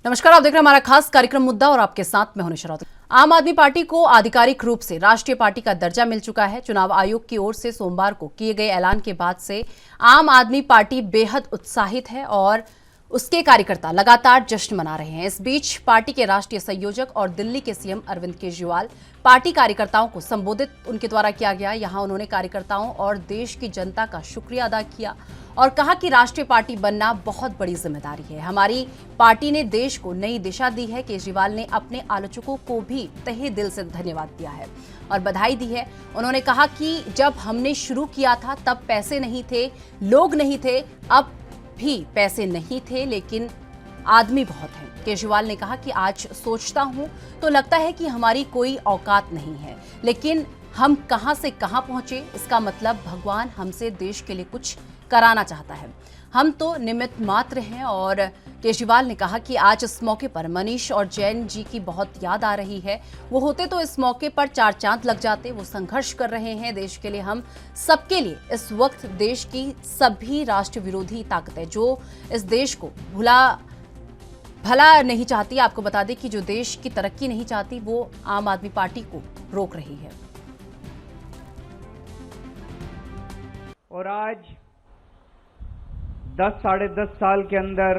नमस्कार, आप देख रहे हैं हमारा खास कार्यक्रम मुद्दा और आपके साथ मैं हूं निशा राउत। आम आदमी पार्टी को आधिकारिक रूप से राष्ट्रीय पार्टी का दर्जा मिल चुका है। चुनाव आयोग की ओर से सोमवार को किए गए ऐलान के बाद से आम आदमी पार्टी बेहद उत्साहित है और उसके कार्यकर्ता लगातार जश्न मना रहे हैं। इस बीच पार्टी के राष्ट्रीय संयोजक और दिल्ली के सीएम अरविंद केजरीवाल पार्टी कार्यकर्ताओं को संबोधित उनके द्वारा किया गया। यहां उन्होंने कार्यकर्ताओं और देश की जनता का शुक्रिया अदा किया और कहा कि राष्ट्रीय पार्टी बनना बहुत बड़ी जिम्मेदारी है। हमारी पार्टी ने देश को नई दिशा दी है। केजरीवाल ने अपने आलोचकों को भी तहे दिल से धन्यवाद दिया है और बधाई दी है। उन्होंने कहा कि जब हमने शुरू किया था तब पैसे नहीं थे, लोग नहीं थे, अब भी पैसे नहीं थे, लेकिन आदमी बहुत हैं। केजरीवाल ने कहा कि आज सोचता हूं तो लगता है कि हमारी कोई औकात नहीं है, लेकिन हम कहां से कहां पहुंचे, इसका मतलब भगवान हमसे देश के लिए कुछ कराना चाहता है। हम तो निमित्त मात्र हैं। और केजरीवाल ने कहा कि आज इस मौके पर मनीष और जैन जी की बहुत याद आ रही है। वो होते तो इस मौके पर चार चांद लग जाते। वो संघर्ष कर रहे हैं देश के लिए, हम सबके लिए। इस वक्त देश की सभी राष्ट्र विरोधी ताकतें जो इस देश को भला नहीं चाहती, आपको बता दें कि जो देश की तरक्की नहीं चाहती, वो आम आदमी पार्टी को रोक रही है। और आज 10 साढ़े 10 साल के अंदर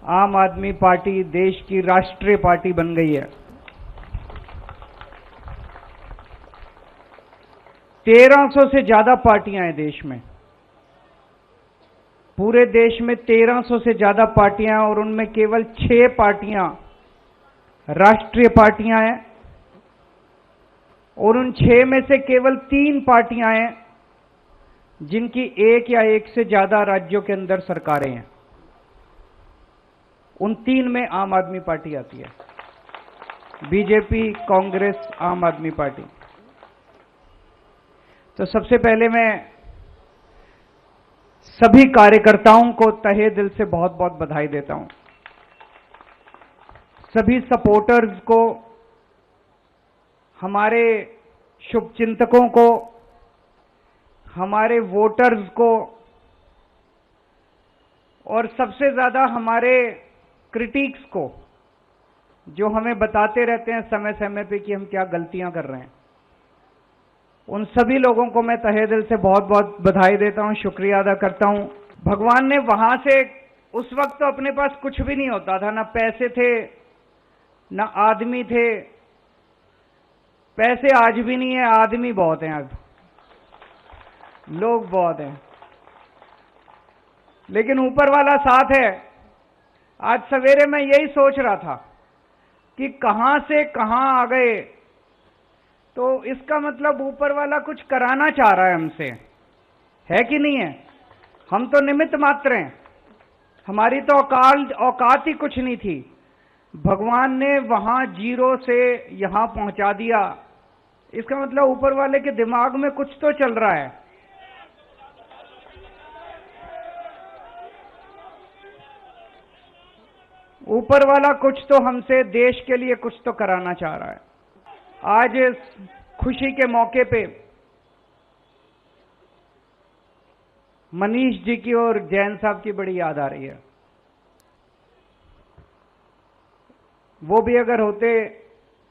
आम आदमी पार्टी देश की राष्ट्रीय पार्टी बन गई है। 1300 से ज्यादा पार्टियां हैं देश में। पूरे देश में 1300 से ज्यादा पार्टियां हैं और उनमें केवल 6 पार्टियां राष्ट्रीय पार्टियां हैं और उन 6 में से केवल 3 पार्टियां हैं जिनकी एक या एक से ज्यादा राज्यों के अंदर सरकारें हैं। उन 3 में आम आदमी पार्टी आती है, बीजेपी, कांग्रेस, आम आदमी पार्टी। तो सबसे पहले मैं सभी कार्यकर्ताओं को तहे दिल से बहुत बहुत बधाई देता हूं। सभी सपोर्टर्स को, हमारे शुभचिंतकों को, हमारे वोटर्स को और सबसे ज्यादा हमारे क्रिटिक्स को, जो हमें बताते रहते हैं समय समय पे कि हम क्या गलतियां कर रहे हैं। उन सभी लोगों को मैं तहे दिल से बहुत बहुत बधाई देता हूं, शुक्रिया अदा करता हूं। भगवान ने वहां से, उस वक्त तो अपने पास कुछ भी नहीं होता था, ना पैसे थे, ना आदमी थे। पैसे आज भी नहीं है, आदमी बहुत हैं, अब लोग बहुत हैं, लेकिन ऊपर वाला साथ है। आज सवेरे मैं यही सोच रहा था कि कहां से कहां आ गए, तो इसका मतलब ऊपर वाला कुछ कराना चाह रहा है हमसे, है कि नहीं है? हम तो निमित्त मात्र हैं, हमारी तो औकात ही कुछ नहीं थी। भगवान ने वहां जीरो से यहां पहुंचा दिया। इसका मतलब ऊपर वाले के दिमाग में कुछ तो चल रहा है। ऊपर वाला कुछ तो हमसे, देश के लिए कुछ तो कराना चाह रहा है। आज इस खुशी के मौके पे मनीष जी की और जैन साहब की बड़ी याद आ रही है। वो भी अगर होते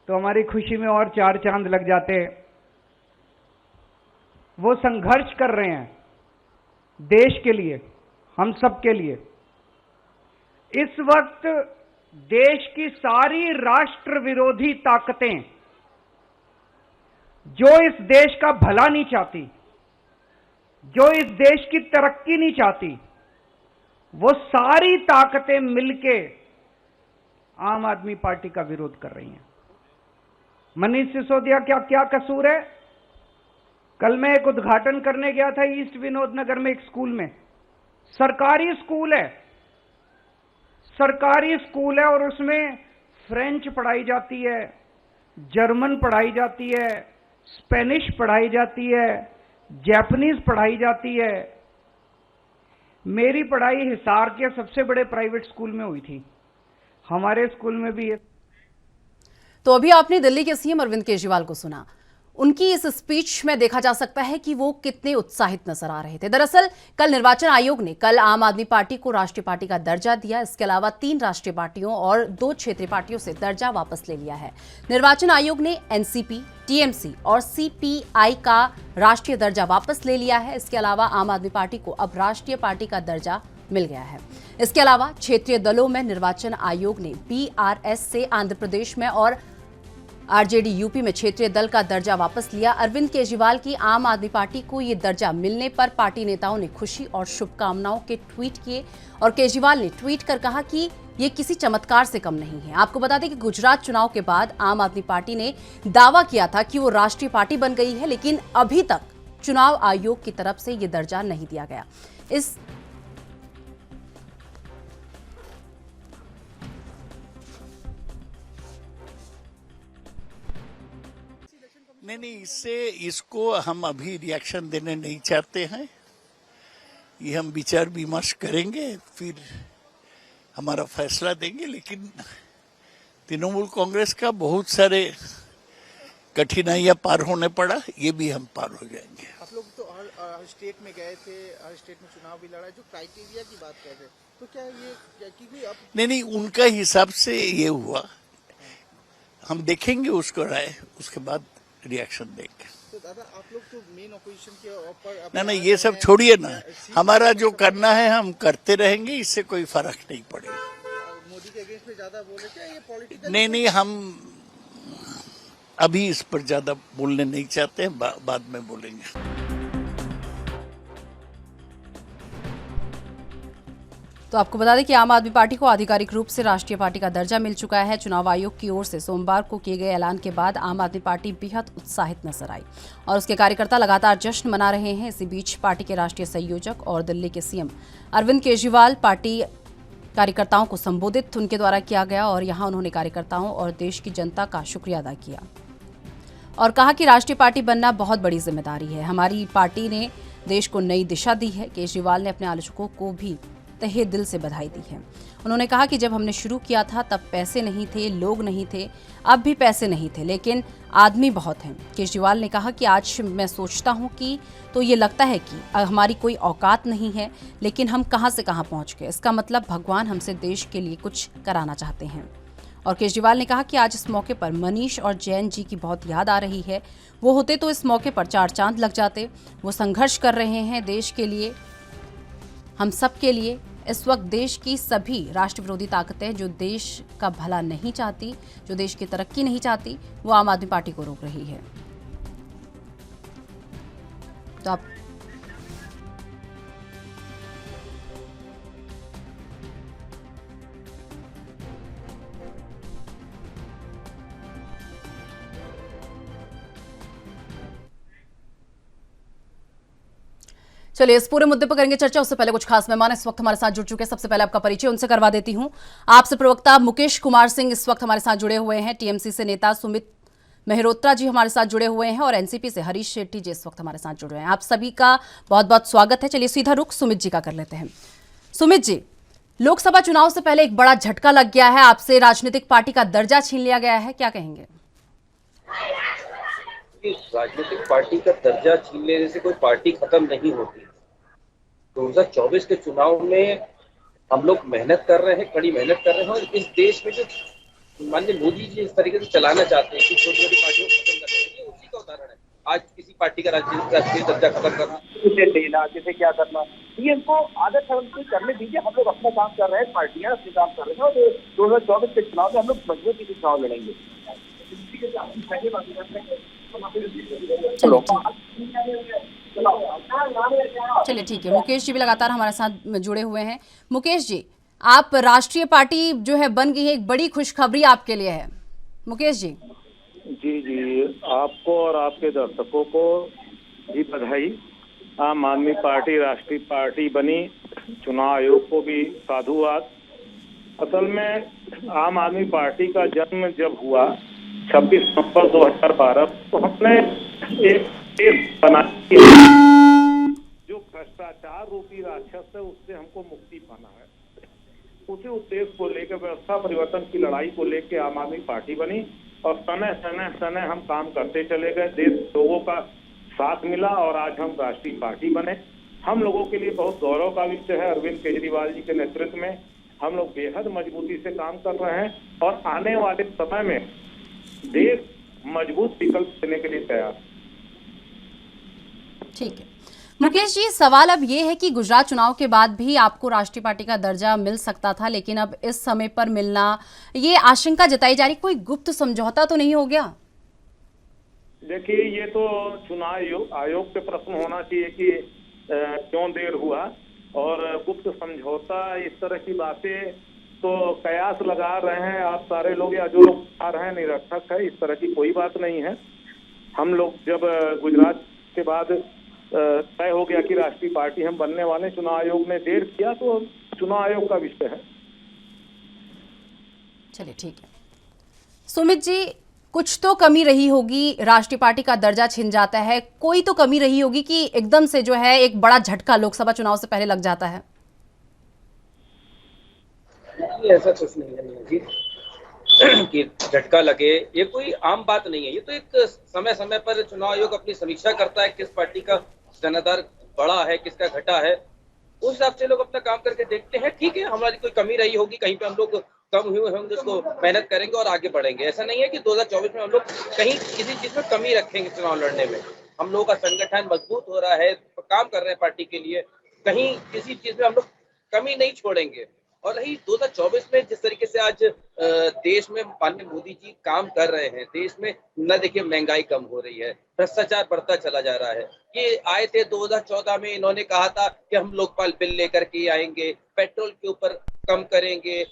तो हमारी खुशी में और 4 चांद लग जाते। वो संघर्ष कर रहे हैं देश के लिए, हम सब के लिए। इस वक्त देश की सारी राष्ट्र विरोधी ताकतें, जो इस देश का भला नहीं चाहती, जो इस देश की तरक्की नहीं चाहती, वो सारी ताकतें मिलके आम आदमी पार्टी का विरोध कर रही हैं। मनीष सिसोदिया क्या क्या कसूर है? कल मैं एक उद्घाटन करने गया था ईस्ट विनोद नगर में, एक स्कूल में। सरकारी स्कूल है, सरकारी स्कूल है और उसमें फ्रेंच पढ़ाई जाती है, जर्मन पढ़ाई जाती है, स्पेनिश पढ़ाई जाती है, जापानीज पढ़ाई जाती है। मेरी पढ़ाई हिसार के सबसे बड़े प्राइवेट स्कूल में हुई थी, हमारे स्कूल में भी। तो अभी आपने दिल्ली के सीएम अरविंद केजरीवाल को सुना। उनकी इस स्पीच में देखा जा सकता है कि वो कितने उत्साहित नजर आ रहे थे। दरअसल कल निर्वाचन आयोग ने कल आम आदमी पार्टी को राष्ट्रीय पार्टी का दर्जा दिया। इसके अलावा 3 राष्ट्रीय पार्टियों और 2 क्षेत्रीय पार्टियों से दर्जा वापस ले लिया है। निर्वाचन आयोग ने एनसीपी, टीएमसी और सीपीआई का राष्ट्रीय दर्जा वापस ले लिया है। इसके अलावा आम आदमी पार्टी को अब राष्ट्रीय पार्टी का दर्जा मिल गया है। इसके अलावा क्षेत्रीय दलों में निर्वाचन आयोग ने बीआरएस से आंध्र प्रदेश में और आरजेडी यूपी में क्षेत्रीय दल का दर्जा वापस लिया। अरविंद केजरीवाल की आम आदमी पार्टी को ये दर्जा मिलने पर पार्टी नेताओं ने खुशी और शुभकामनाओं के ट्वीट किए और केजरीवाल ने ट्वीट कर कहा कि ये किसी चमत्कार से कम नहीं है। आपको बता दें कि गुजरात चुनाव के बाद आम आदमी पार्टी ने दावा किया था कि वो राष्ट्रीय पार्टी बन गई है, लेकिन अभी तक चुनाव आयोग की तरफ से ये दर्जा नहीं दिया गया। इस नहीं, इसको हम अभी रिएक्शन देने नहीं चाहते हैं। ये हम विचार विमर्श करेंगे, फिर हमारा फैसला देंगे। लेकिन तृणमूल कांग्रेस का बहुत सारे कठिनाइयां पार होने पड़ा, ये भी हम पार हो जाएंगे। आप लोग तो हर स्टेट में गए थे, हर स्टेट में चुनाव भी लड़ा, जो क्राइटेरिया की बात कर रहे, तो क्या ये क्योंकि अब नहीं, उनका हिसाब से ये हुआ। हम देखेंगे उसको राय, उसके बाद रिएक्शन देंगे। तो दादा आप लोग तो मेन ऑपोजिशन के ऊपर ना ये सब छोड़िए ना, हमारा जो करना है हम करते रहेंगे, इससे कोई फर्क नहीं पड़ेगा। मोदी के अगेंस्ट में ज्यादा बोले क्या ये पॉलिटिकल? नहीं, हम अभी इस पर ज्यादा बोलने नहीं चाहते हैं, बाद में बोलेंगे। तो आपको बता दें कि आम आदमी पार्टी को आधिकारिक रूप से राष्ट्रीय पार्टी का दर्जा मिल चुका है। चुनाव आयोग की ओर से सोमवार को किए गए ऐलान के बाद आम आदमी पार्टी बेहद उत्साहित नजर आई और उसके कार्यकर्ता लगातार जश्न मना रहे हैं। इसी बीच पार्टी के राष्ट्रीय संयोजक और दिल्ली के सीएम अरविंद केजरीवाल पार्टी कार्यकर्ताओं को संबोधित उनके द्वारा किया गया और यहां उन्होंने कार्यकर्ताओं और देश की जनता का शुक्रिया अदा किया और कहा कि राष्ट्रीय पार्टी बनना बहुत बड़ी जिम्मेदारी है। हमारी पार्टी ने देश को नई दिशा दी है। केजरीवाल ने अपने आलोचकों को भी तहे दिल से बधाई दी है। उन्होंने कहा कि जब हमने शुरू किया था तब पैसे नहीं थे, लोग नहीं थे, अब भी पैसे नहीं थे, लेकिन आदमी बहुत हैं। केजरीवाल ने कहा कि आज मैं सोचता हूं कि तो ये लगता है कि हमारी कोई औकात नहीं है, लेकिन हम कहां से कहां पहुंच गए। इसका मतलब भगवान हमसे देश के लिए कुछ कराना चाहते हैं। और केजरीवाल ने कहा कि आज इस मौके पर मनीष और जैन जी की बहुत याद आ रही है। वो होते तो इस मौके पर 4 चांद लग जाते। वो संघर्ष कर रहे हैं देश के लिए, हम सब के लिए। इस वक्त देश की सभी राष्ट्र विरोधी ताकतें जो देश का भला नहीं चाहती, जो देश की तरक्की नहीं चाहती, वो आम आदमी पार्टी को रोक रही है। तो आप चलिए इस पूरे मुद्दे पर करेंगे चर्चा। उससे पहले कुछ खास मेहमान इस वक्त हमारे साथ जुड़ चुके हैं। सबसे पहले आपका परिचय उनसे करवा देती हूं। आपसे प्रवक्ता मुकेश कुमार सिंह इस वक्त हमारे साथ जुड़े हुए हैं। टीएमसी से नेता सुमित मेहरोत्रा जी हमारे साथ जुड़े हुए हैं और एनसीपी से हरीश शेट्टी जी इस वक्त हमारे साथ जुड़े हैं। आप सभी का बहुत बहुत स्वागत है। चलिए सीधा रुख सुमित जी का कर लेते हैं। सुमित जी, लोकसभा चुनाव से पहले एक बड़ा झटका लग गया है, आपसे राजनीतिक पार्टी का दर्जा छीन लिया गया है, क्या कहेंगे? राजनीतिक पार्टी का दर्जा छीन लेने से कोई पार्टी खत्म नहीं होती। 2024 के चुनाव में हम लोग मेहनत कर रहे हैं, कड़ी मेहनत कर रहे हैं और इस देश में जो माननीय मोदी जी इस तरीके से चलाना चाहते हैं कि छोटी छोटी पार्टियों को खत्म कर देंगे, उसी का उदाहरण है। आज किसी पार्टी का राष्ट्रीय दर्जा खत्म करना, किसे लेना, किसे क्या करना, ये इनको आदत है, उनको करने दीजिए। हम लोग अपना काम कर रहे हैं, पार्टियां अपने काम कर रहे हैं और 2024 के चुनाव में हम लोग मजबूती से चुनाव लड़ेंगे। चलिए ठीक है। मुकेश जी भी लगातार हमारे साथ जुड़े हुए हैं। मुकेश जी, आप राष्ट्रीय पार्टी जो है बन गई है, एक बड़ी खुशखबरी आपके लिए है। मुकेश जी। जी, आपको और आपके दर्शकों को भी बधाई। आम आदमी पार्टी राष्ट्रीय पार्टी बनी, चुनाव आयोग को भी साधुवाद। असल में आम आदमी पार्टी का जन्म जब हुआ 26 नवंबर 2012, तो हमने एक बना जो भ्रष्टाचार रूपी राक्षस है उससे हमको मुक्ति पाना है। उसी उद्देश्य को लेकर, व्यवस्था परिवर्तन की लड़ाई को लेकर आम आदमी पार्टी बनी और समय हम काम करते चले गए। देश लोगों का साथ मिला और आज हम राष्ट्रीय पार्टी बने। हम लोगों के लिए बहुत गौरव का विषय है। अरविंद केजरीवाल जी के नेतृत्व में हम लोग बेहद मजबूती से काम कर रहे हैं और आने वाले समय में देश मजबूत विकल्प देने के लिए तैयार। ठीक है मुकेश जी, सवाल अब ये है कि गुजरात चुनाव के बाद भी आपको राष्ट्रीय पार्टी का दर्जा मिल सकता था, लेकिन अब इस समय पर मिलना, ये आशंका जताई जा रही, कोई गुप्त समझौता तो नहीं हो गया? देखिए, ये तो चुनाव आयोग से प्रश्न होना चाहिए कि क्यों देर हुआ, और गुप्त समझौता इस तरह की बातें तो कयास लगा रहे हैं आप सारे लोग या जो लोग आ रहे हैं, निरर्थक है। इस तरह की कोई बात नहीं है। हम लोग जब गुजरात के बाद तय हो गया कि राष्ट्रीय पार्टी हम बनने वाले, चुनाव आयोग ने देर किया तो चुनाव आयोग का विषय है। चलिए ठीक है। सुमित जी, कुछ तो कमी रही होगी, राष्ट्रीय पार्टी का दर्जा छिन जाता है, कोई तो कमी रही होगी कि एकदम से जो है एक बड़ा झटका लोकसभा चुनाव से पहले लग जाता है। ऐसा कुछ नहीं है जी कि झटका लगे, ये कोई आम बात नहीं है। ये तो एक समय समय पर चुनाव आयोग अपनी समीक्षा करता है, किस पार्टी का जनाधार बढ़ा है, किसका घटा है, उस हिसाब से लोग अपना काम करके देखते हैं। ठीक है, हमारी कोई कमी रही होगी, कहीं पे हम लोग कम हुए होंगे, उसको मेहनत करेंगे और आगे बढ़ेंगे। ऐसा नहीं है कि 2024 में हम लोग कहीं किसी चीज में कमी रखेंगे। चुनाव लड़ने में हम लोगों का संगठन मजबूत हो रहा है, काम कर रहे हैं पार्टी के लिए, कहीं किसी चीज में हम लोग कमी नहीं छोड़ेंगे। और रही 2024 में जिस तरीके से आज देश में माननीय मोदी जी काम कर रहे हैं, देश में न देखिए महंगाई कम हो रही है, भ्रष्टाचार बढ़ता चला जा रहा है। ये आए थे 2014 में, इन्होंने कहा था कि हम लोकपाल बिल लेकर के आएंगे, पेट्रोल के ऊपर कम करेंगे,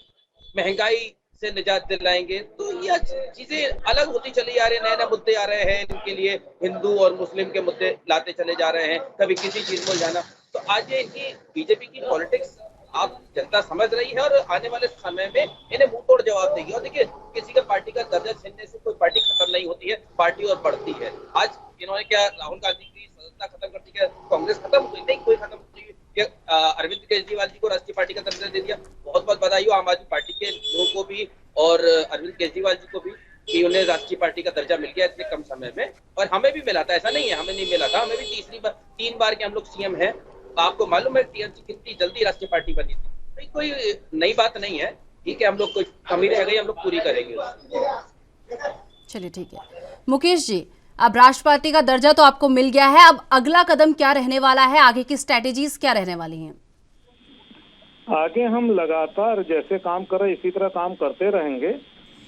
महंगाई से निजात दिलाएंगे। तो ये चीजें अलग होती चली जा रही है, नए नए मुद्दे आ रहे हैं इनके लिए, हिंदू और मुस्लिम के मुद्दे लाते चले जा रहे हैं, कभी किसी चीज में जाना। तो आज ये इनकी बीजेपी की पॉलिटिक्स आप जनता समझ रही है और आने वाले समय में इन्हें मुंह तोड़ जवाब देगी। और देखिए, किसी का पार्टी का दर्जा छीनने से कोई पार्टी खत्म नहीं होती है, पार्टी और बढ़ती है। आज इन्होंने क्या राहुल गांधी की सदस्यता खत्म कर दी, क्या कांग्रेस खत्म हो गई? नहीं, कोई खत्म नहीं हुई। अरविंद केजरीवाल जी को राष्ट्रीय पार्टी का दर्जा दे दिया, बहुत बहुत बधाई हो आम आदमी पार्टी के लोगों को भी और अरविंद केजरीवाल जी को भी कि उन्हें राष्ट्रीय पार्टी का दर्जा मिल गया इतने कम समय में। और हमें भी मिला था, ऐसा नहीं है हमें नहीं मिला था, हमें भी 3 बार के हम लोग सीएम हैं। आपको मालूम है टीएमसी कितनी जल्दी राष्ट्रीय पार्टी बनी थी। कोई नई बात नहीं है। ठीक है, हम लोग कोई कमी रह गई, हम लोग पूरी करेंगे। चलिए ठीक है मुकेश जी, अब राष्ट्रीय पार्टी का दर्जा तो आपको मिल गया है, अब अगला कदम क्या रहने वाला है, आगे की स्ट्रेटेजीज क्या रहने वाली हैं? आगे हम लगातार जैसे काम कर रहे इसी तरह काम करते रहेंगे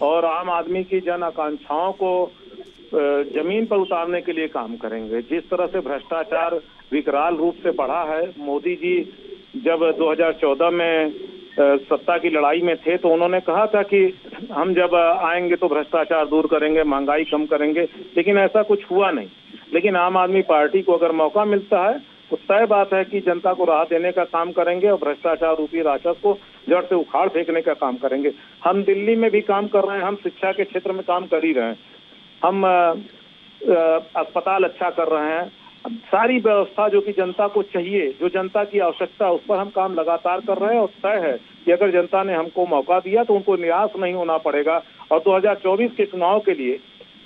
और आम आदमी की जन आकांक्षाओं को जमीन पर उतारने के लिए काम करेंगे। जिस तरह से भ्रष्टाचार विकराल रूप से बढ़ा है, मोदी जी जब 2014 में सत्ता की लड़ाई में थे तो उन्होंने कहा था कि हम जब आएंगे तो भ्रष्टाचार दूर करेंगे, महंगाई कम करेंगे, लेकिन ऐसा कुछ हुआ नहीं। लेकिन आम आदमी पार्टी को अगर मौका मिलता है तो तय बात है कि जनता को राहत देने का काम करेंगे और भ्रष्टाचार रूपी राक्षस को जड़ से उखाड़ फेंकने का काम करेंगे। हम दिल्ली में भी काम कर रहे हैं, हम शिक्षा के क्षेत्र में काम कर ही रहे हैं, हम अस्पताल अच्छा कर रहे हैं, सारी व्यवस्था जो कि जनता को चाहिए, जो जनता की आवश्यकता, उस पर हम काम लगातार कर रहे हैं। और तय है कि अगर जनता ने हमको मौका दिया तो उनको निराश नहीं होना पड़ेगा। और 2024 के चुनाव के लिए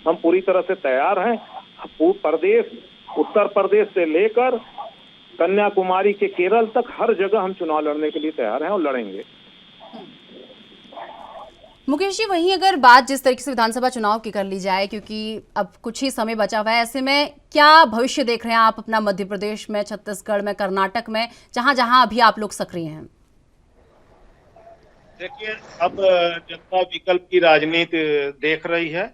हम पूरी तरह से तैयार हैं। प्रदेश, उत्तर प्रदेश से लेकर कन्याकुमारी के केरल तक हर जगह हम चुनाव लड़ने के लिए तैयार हैं और लड़ेंगे। मुकेश जी, वहीं अगर बात जिस तरीके से विधानसभा चुनाव की कर ली जाए, क्योंकि अब कुछ ही समय बचा हुआ है, ऐसे में क्या भविष्य देख रहे हैं आप अपना मध्य प्रदेश में, छत्तीसगढ़ में, कर्नाटक में, जहां जहां अभी आप लोग सक्रिय हैं? देखिए, अब जनता विकल्प की राजनीति देख रही है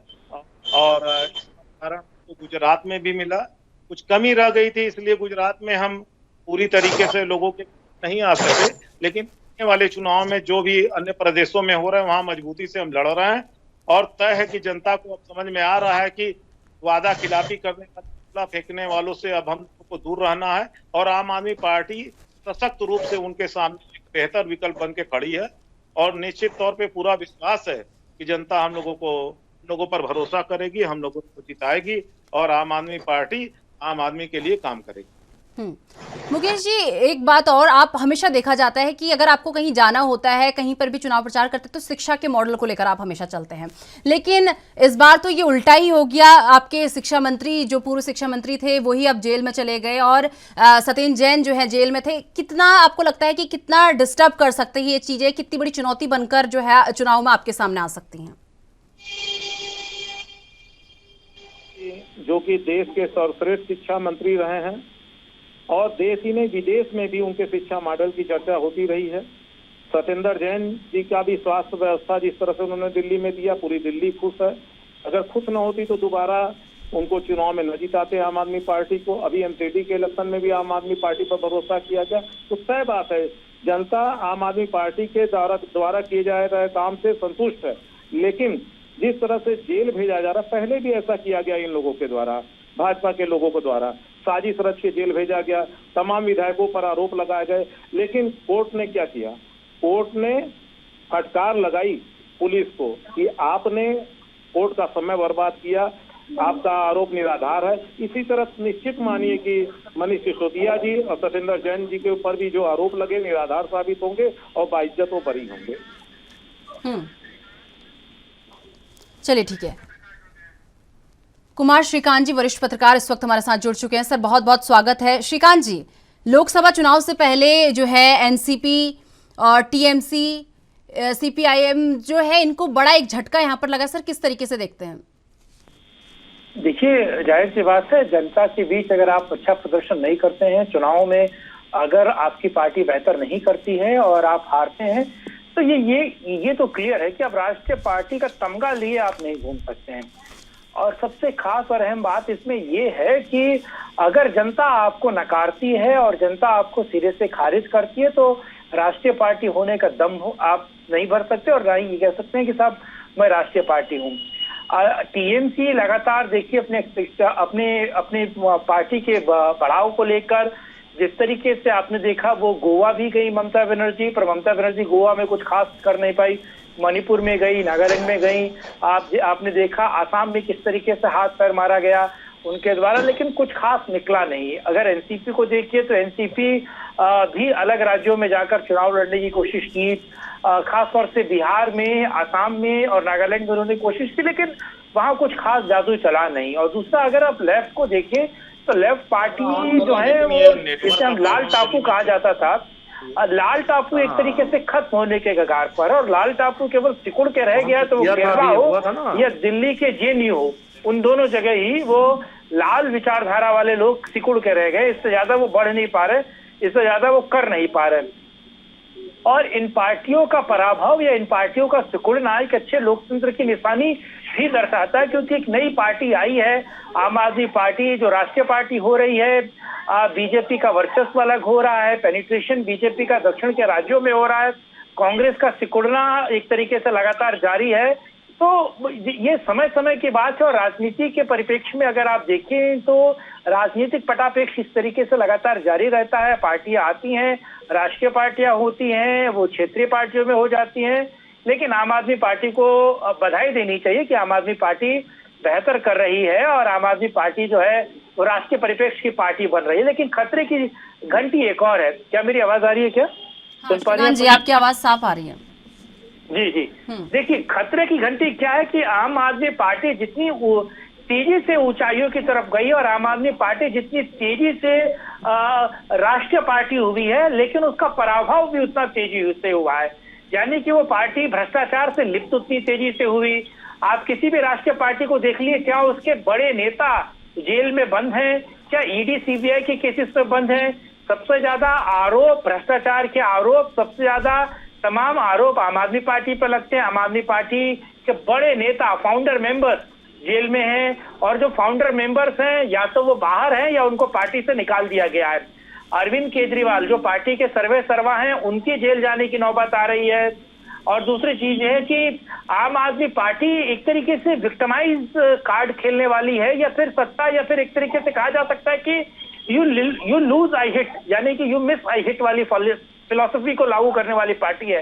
और इस कारण तो गुजरात में भी मिला, कुछ कमी रह गई थी, इसलिए गुजरात में हम पूरी तरीके से लोगों के नहीं आ सके। लेकिन आने वाले चुनाव में जो भी अन्य प्रदेशों में हो रहे हैं वहां मजबूती से हम लड़ रहे हैं। और तय है कि जनता को अब समझ में आ रहा है कि वादा खिलाफी करने का फेंकने वालों से अब हमको दूर रहना है। और आम आदमी पार्टी सशक्त रूप से उनके सामने एक बेहतर विकल्प बन के खड़ी है और निश्चित तौर पे पूरा विश्वास है कि जनता हम लोगों पर भरोसा करेगी, हम लोगों को जिताएगी और आम आदमी पार्टी आम आदमी के लिए काम करेगी। मुकेश जी, एक बात और, आप हमेशा देखा जाता है कि अगर आपको कहीं जाना होता है, कहीं पर भी चुनाव प्रचार करते हैं तो शिक्षा के मॉडल को लेकर आप हमेशा चलते हैं, लेकिन इस बार तो ये उल्टा ही हो गया। आपके शिक्षा मंत्री, जो पूर्व शिक्षा मंत्री थे, वही अब जेल में चले गए और सत्येंद्र जैन जो है जेल में थे। कितना आपको लगता है कि कितना डिस्टर्ब कर सकते हैं ये चीजें, कितनी बड़ी चुनौती बनकर जो है चुनाव में आपके सामने आ सकती हैं? जो कि देश के सर्वश्रेष्ठ शिक्षा मंत्री रहे हैं और देश ही नहीं विदेश में भी उनके शिक्षा मॉडल की चर्चा होती रही है। सत्येंद्र जैन जी का भी स्वास्थ्य व्यवस्था जिस तरह से उन्होंने दिल्ली में दिया, पूरी दिल्ली खुश है। अगर खुश न होती तो दोबारा उनको चुनाव में न जिताते आम आदमी पार्टी को। अभी एमसीडी के इलेक्शन में भी आम आदमी पार्टी पर भरोसा किया गया, तो तय बात है जनता आम आदमी पार्टी के द्वारा किए जा रहे काम से संतुष्ट है। लेकिन जिस तरह से जेल भेजा जा रहा, पहले भी ऐसा किया गया इन लोगों के द्वारा, भाजपा के लोगों के द्वारा साजिश रच के जेल भेजा गया, तमाम विधायकों पर आरोप लगाए गए। लेकिन कोर्ट ने क्या किया? कोर्ट ने फटकार लगाई पुलिस को कि आपने कोर्ट का समय बर्बाद किया, आपका आरोप निराधार है। इसी तरह निश्चित मानिए कि मनीष सिसोदिया जी और सत्येंद्र जैन जी के ऊपर भी जो आरोप लगे निराधार साबित होंगे और बाइज्जत वो बरी होंगे। चलिए ठीक है। कुमार श्रीकांत जी, वरिष्ठ पत्रकार, इस वक्त हमारे साथ जुड़ चुके हैं। सर, बहुत बहुत स्वागत है। श्रीकांत जी, लोकसभा चुनाव से पहले जो है एनसीपी और टीएमसी, सीपीआईएम जो है, इनको बड़ा एक झटका यहाँ पर लगा। सर, किस तरीके से देखते हैं? देखिए, जाहिर सी बात है, जनता के बीच अगर आप अच्छा प्रदर्शन नहीं करते हैं, चुनाव में अगर आपकी पार्टी बेहतर नहीं करती है और आप हारते हैं, तो ये तो क्लियर है कि अब राष्ट्रीय पार्टी का तमगा लिए आप नहीं घूम सकते हैं। और सबसे खास और अहम बात इसमें ये है कि अगर जनता आपको नकारती है और जनता आपको सिरे से खारिज करती है, तो राष्ट्रीय पार्टी होने का दम आप नहीं भर सकते और ना ही ये कह सकते हैं कि साहब मैं राष्ट्रीय पार्टी हूँ। टीएमसी लगातार देखिए अपने पार्टी के बढ़ाव को लेकर जिस तरीके से आपने देखा, वो गोवा भी गई ममता बनर्जी, पर ममता बनर्जी गोवा में कुछ खास कर नहीं पाई। मणिपुर में गई, नागालैंड में गई, आपने देखा आसाम में किस तरीके से हाथ पैर मारा गया उनके द्वारा, लेकिन कुछ खास निकला नहीं। अगर एनसीपी को देखिए तो एनसीपी भी अलग राज्यों में जाकर चुनाव लड़ने की कोशिश की, खास तौर से बिहार में, आसाम में और नागालैंड में उन्होंने कोशिश की, लेकिन वहां कुछ खास जादू चला नहीं। और दूसरा, अगर आप लेफ्ट को देखें तो लेफ्ट पार्टी जो है वो जिसे हम लाल टापू कहा जाता था, लाल टापू एक तरीके से खत्म होने के कगार पर, और लाल टापू केवल सिकुड़ के रह गया, तो वो केरला हो या दिल्ली के जेएनयू हो, उन दोनों जगह ही वो लाल विचारधारा वाले लोग सिकुड़ के रह गए। इससे ज्यादा वो बढ़ नहीं पा रहे, इससे ज्यादा वो कर नहीं पा रहे। और इन पार्टियों का पराभव या इन पार्टियों का सिकुड़ना एक अच्छे लोकतंत्र की निशानी भी दर्शाता है, क्योंकि एक नई पार्टी आई है, आम आदमी पार्टी, जो राष्ट्रीय पार्टी हो रही है। बीजेपी का वर्चस्व अलग हो रहा है, पेनिट्रेशन बीजेपी का दक्षिण के राज्यों में हो रहा है, कांग्रेस का सिकुड़ना एक तरीके से लगातार जारी है। तो ये समय समय की बात है, और राजनीति के परिप्रेक्ष्य में अगर आप देखें तो राजनीतिक पटापेक्ष इस तरीके से लगातार जारी रहता है। पार्टियां आती हैं, राष्ट्रीय पार्टियां होती हैं, वो क्षेत्रीय पार्टियों में हो जाती हैं, लेकिन आम आदमी पार्टी को बधाई देनी चाहिए कि आम आदमी पार्टी बेहतर कर रही है और आम आदमी पार्टी जो है वो राष्ट्रीय परिप्रेक्ष्य की पार्टी बन रही है। लेकिन खतरे की घंटी एक और है। क्या मेरी आवाज आ रही है? क्या सुन पा रही हैं? जी, आपकी आवाज साफ आ रही है। जी। देखिए, खतरे की घंटी क्या है कि आम आदमी पार्टी जितनी तेजी से ऊंचाइयों की तरफ गई और आम आदमी पार्टी जितनी तेजी से राष्ट्रीय पार्टी हुई है, लेकिन उसका पराभव भी उतना तेजी से हुआ है। यानी कि वो पार्टी भ्रष्टाचार से लिप्त उतनी तेजी से हुई। आप किसी भी राष्ट्रीय पार्टी को देख लिए, क्या उसके बड़े नेता जेल में बंद हैं? क्या ईडी सीबीआई के केसेस पे बंद हैं? सबसे ज्यादा आरोप, भ्रष्टाचार के आरोप, सबसे ज्यादा तमाम आरोप आम आदमी पार्टी पर लगते हैं। आम आदमी पार्टी के बड़े नेता, फाउंडर मेंबर्स जेल में हैं, और जो फाउंडर मेंबर्स हैं या तो वो बाहर हैं या उनको पार्टी से निकाल दिया गया है। अरविंद केजरीवाल जो पार्टी के सर्वे सर्वा हैं, उनकी जेल जाने की नौबत आ रही है। और दूसरी चीज है कि आम आदमी पार्टी एक तरीके से विक्टिमाइज कार्ड खेलने वाली है, या फिर सत्ता, या फिर एक तरीके से कहा जा सकता है कि यू लूज आई हिट, यानी कि यू मिस आई हिट वाली फिलॉसफी को लागू करने वाली पार्टी है।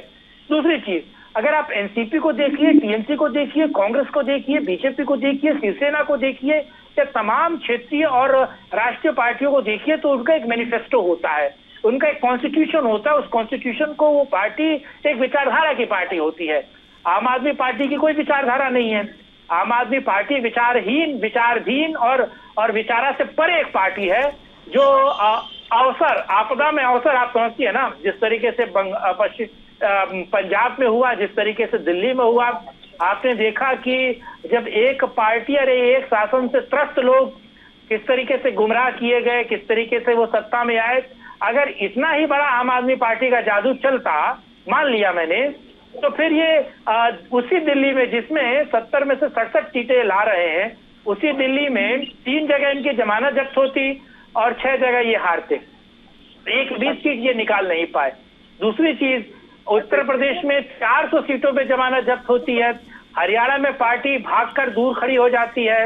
दूसरी चीज, अगर आप एनसीपी को देखिए, टीएमसी को देखिए, कांग्रेस को देखिए, बीजेपी को देखिए, शिवसेना को देखिए, या तमाम क्षेत्रीय और राष्ट्रीय पार्टियों को देखिए, तो उनका एक मैनिफेस्टो होता है, उनका एक कॉन्स्टिट्यूशन होता है। उस कॉन्स्टिट्यूशन को वो पार्टी एक विचारधारा की पार्टी होती है। आम आदमी पार्टी की कोई विचारधारा नहीं है। आम आदमी पार्टी विचारहीन, विचारधीन और विचारा से परे एक पार्टी है, जो अवसर, आपदा में अवसर, आप समझती है ना, जिस तरीके से पंजाब में हुआ, जिस तरीके से दिल्ली में हुआ, आपने देखा कि जब एक पार्टी और एक शासन से त्रस्त लोग किस तरीके से गुमराह किए गए, किस तरीके से वो सत्ता में आए। अगर इतना ही बड़ा आम आदमी पार्टी का जादू चलता, मान लिया मैंने, तो फिर ये उसी दिल्ली में जिसमें 70 में से 67 सीटें ला रहे हैं, उसी दिल्ली में 3 जगह इनकी जमानत जब्त होती और 6 जगह ये हारते। एक 20 सीट ये निकाल नहीं पाए। दूसरी चीज, उत्तर प्रदेश में 400 सीटों पे जमानत जब्त होती है। हरियाणा में पार्टी भागकर दूर खड़ी हो जाती है।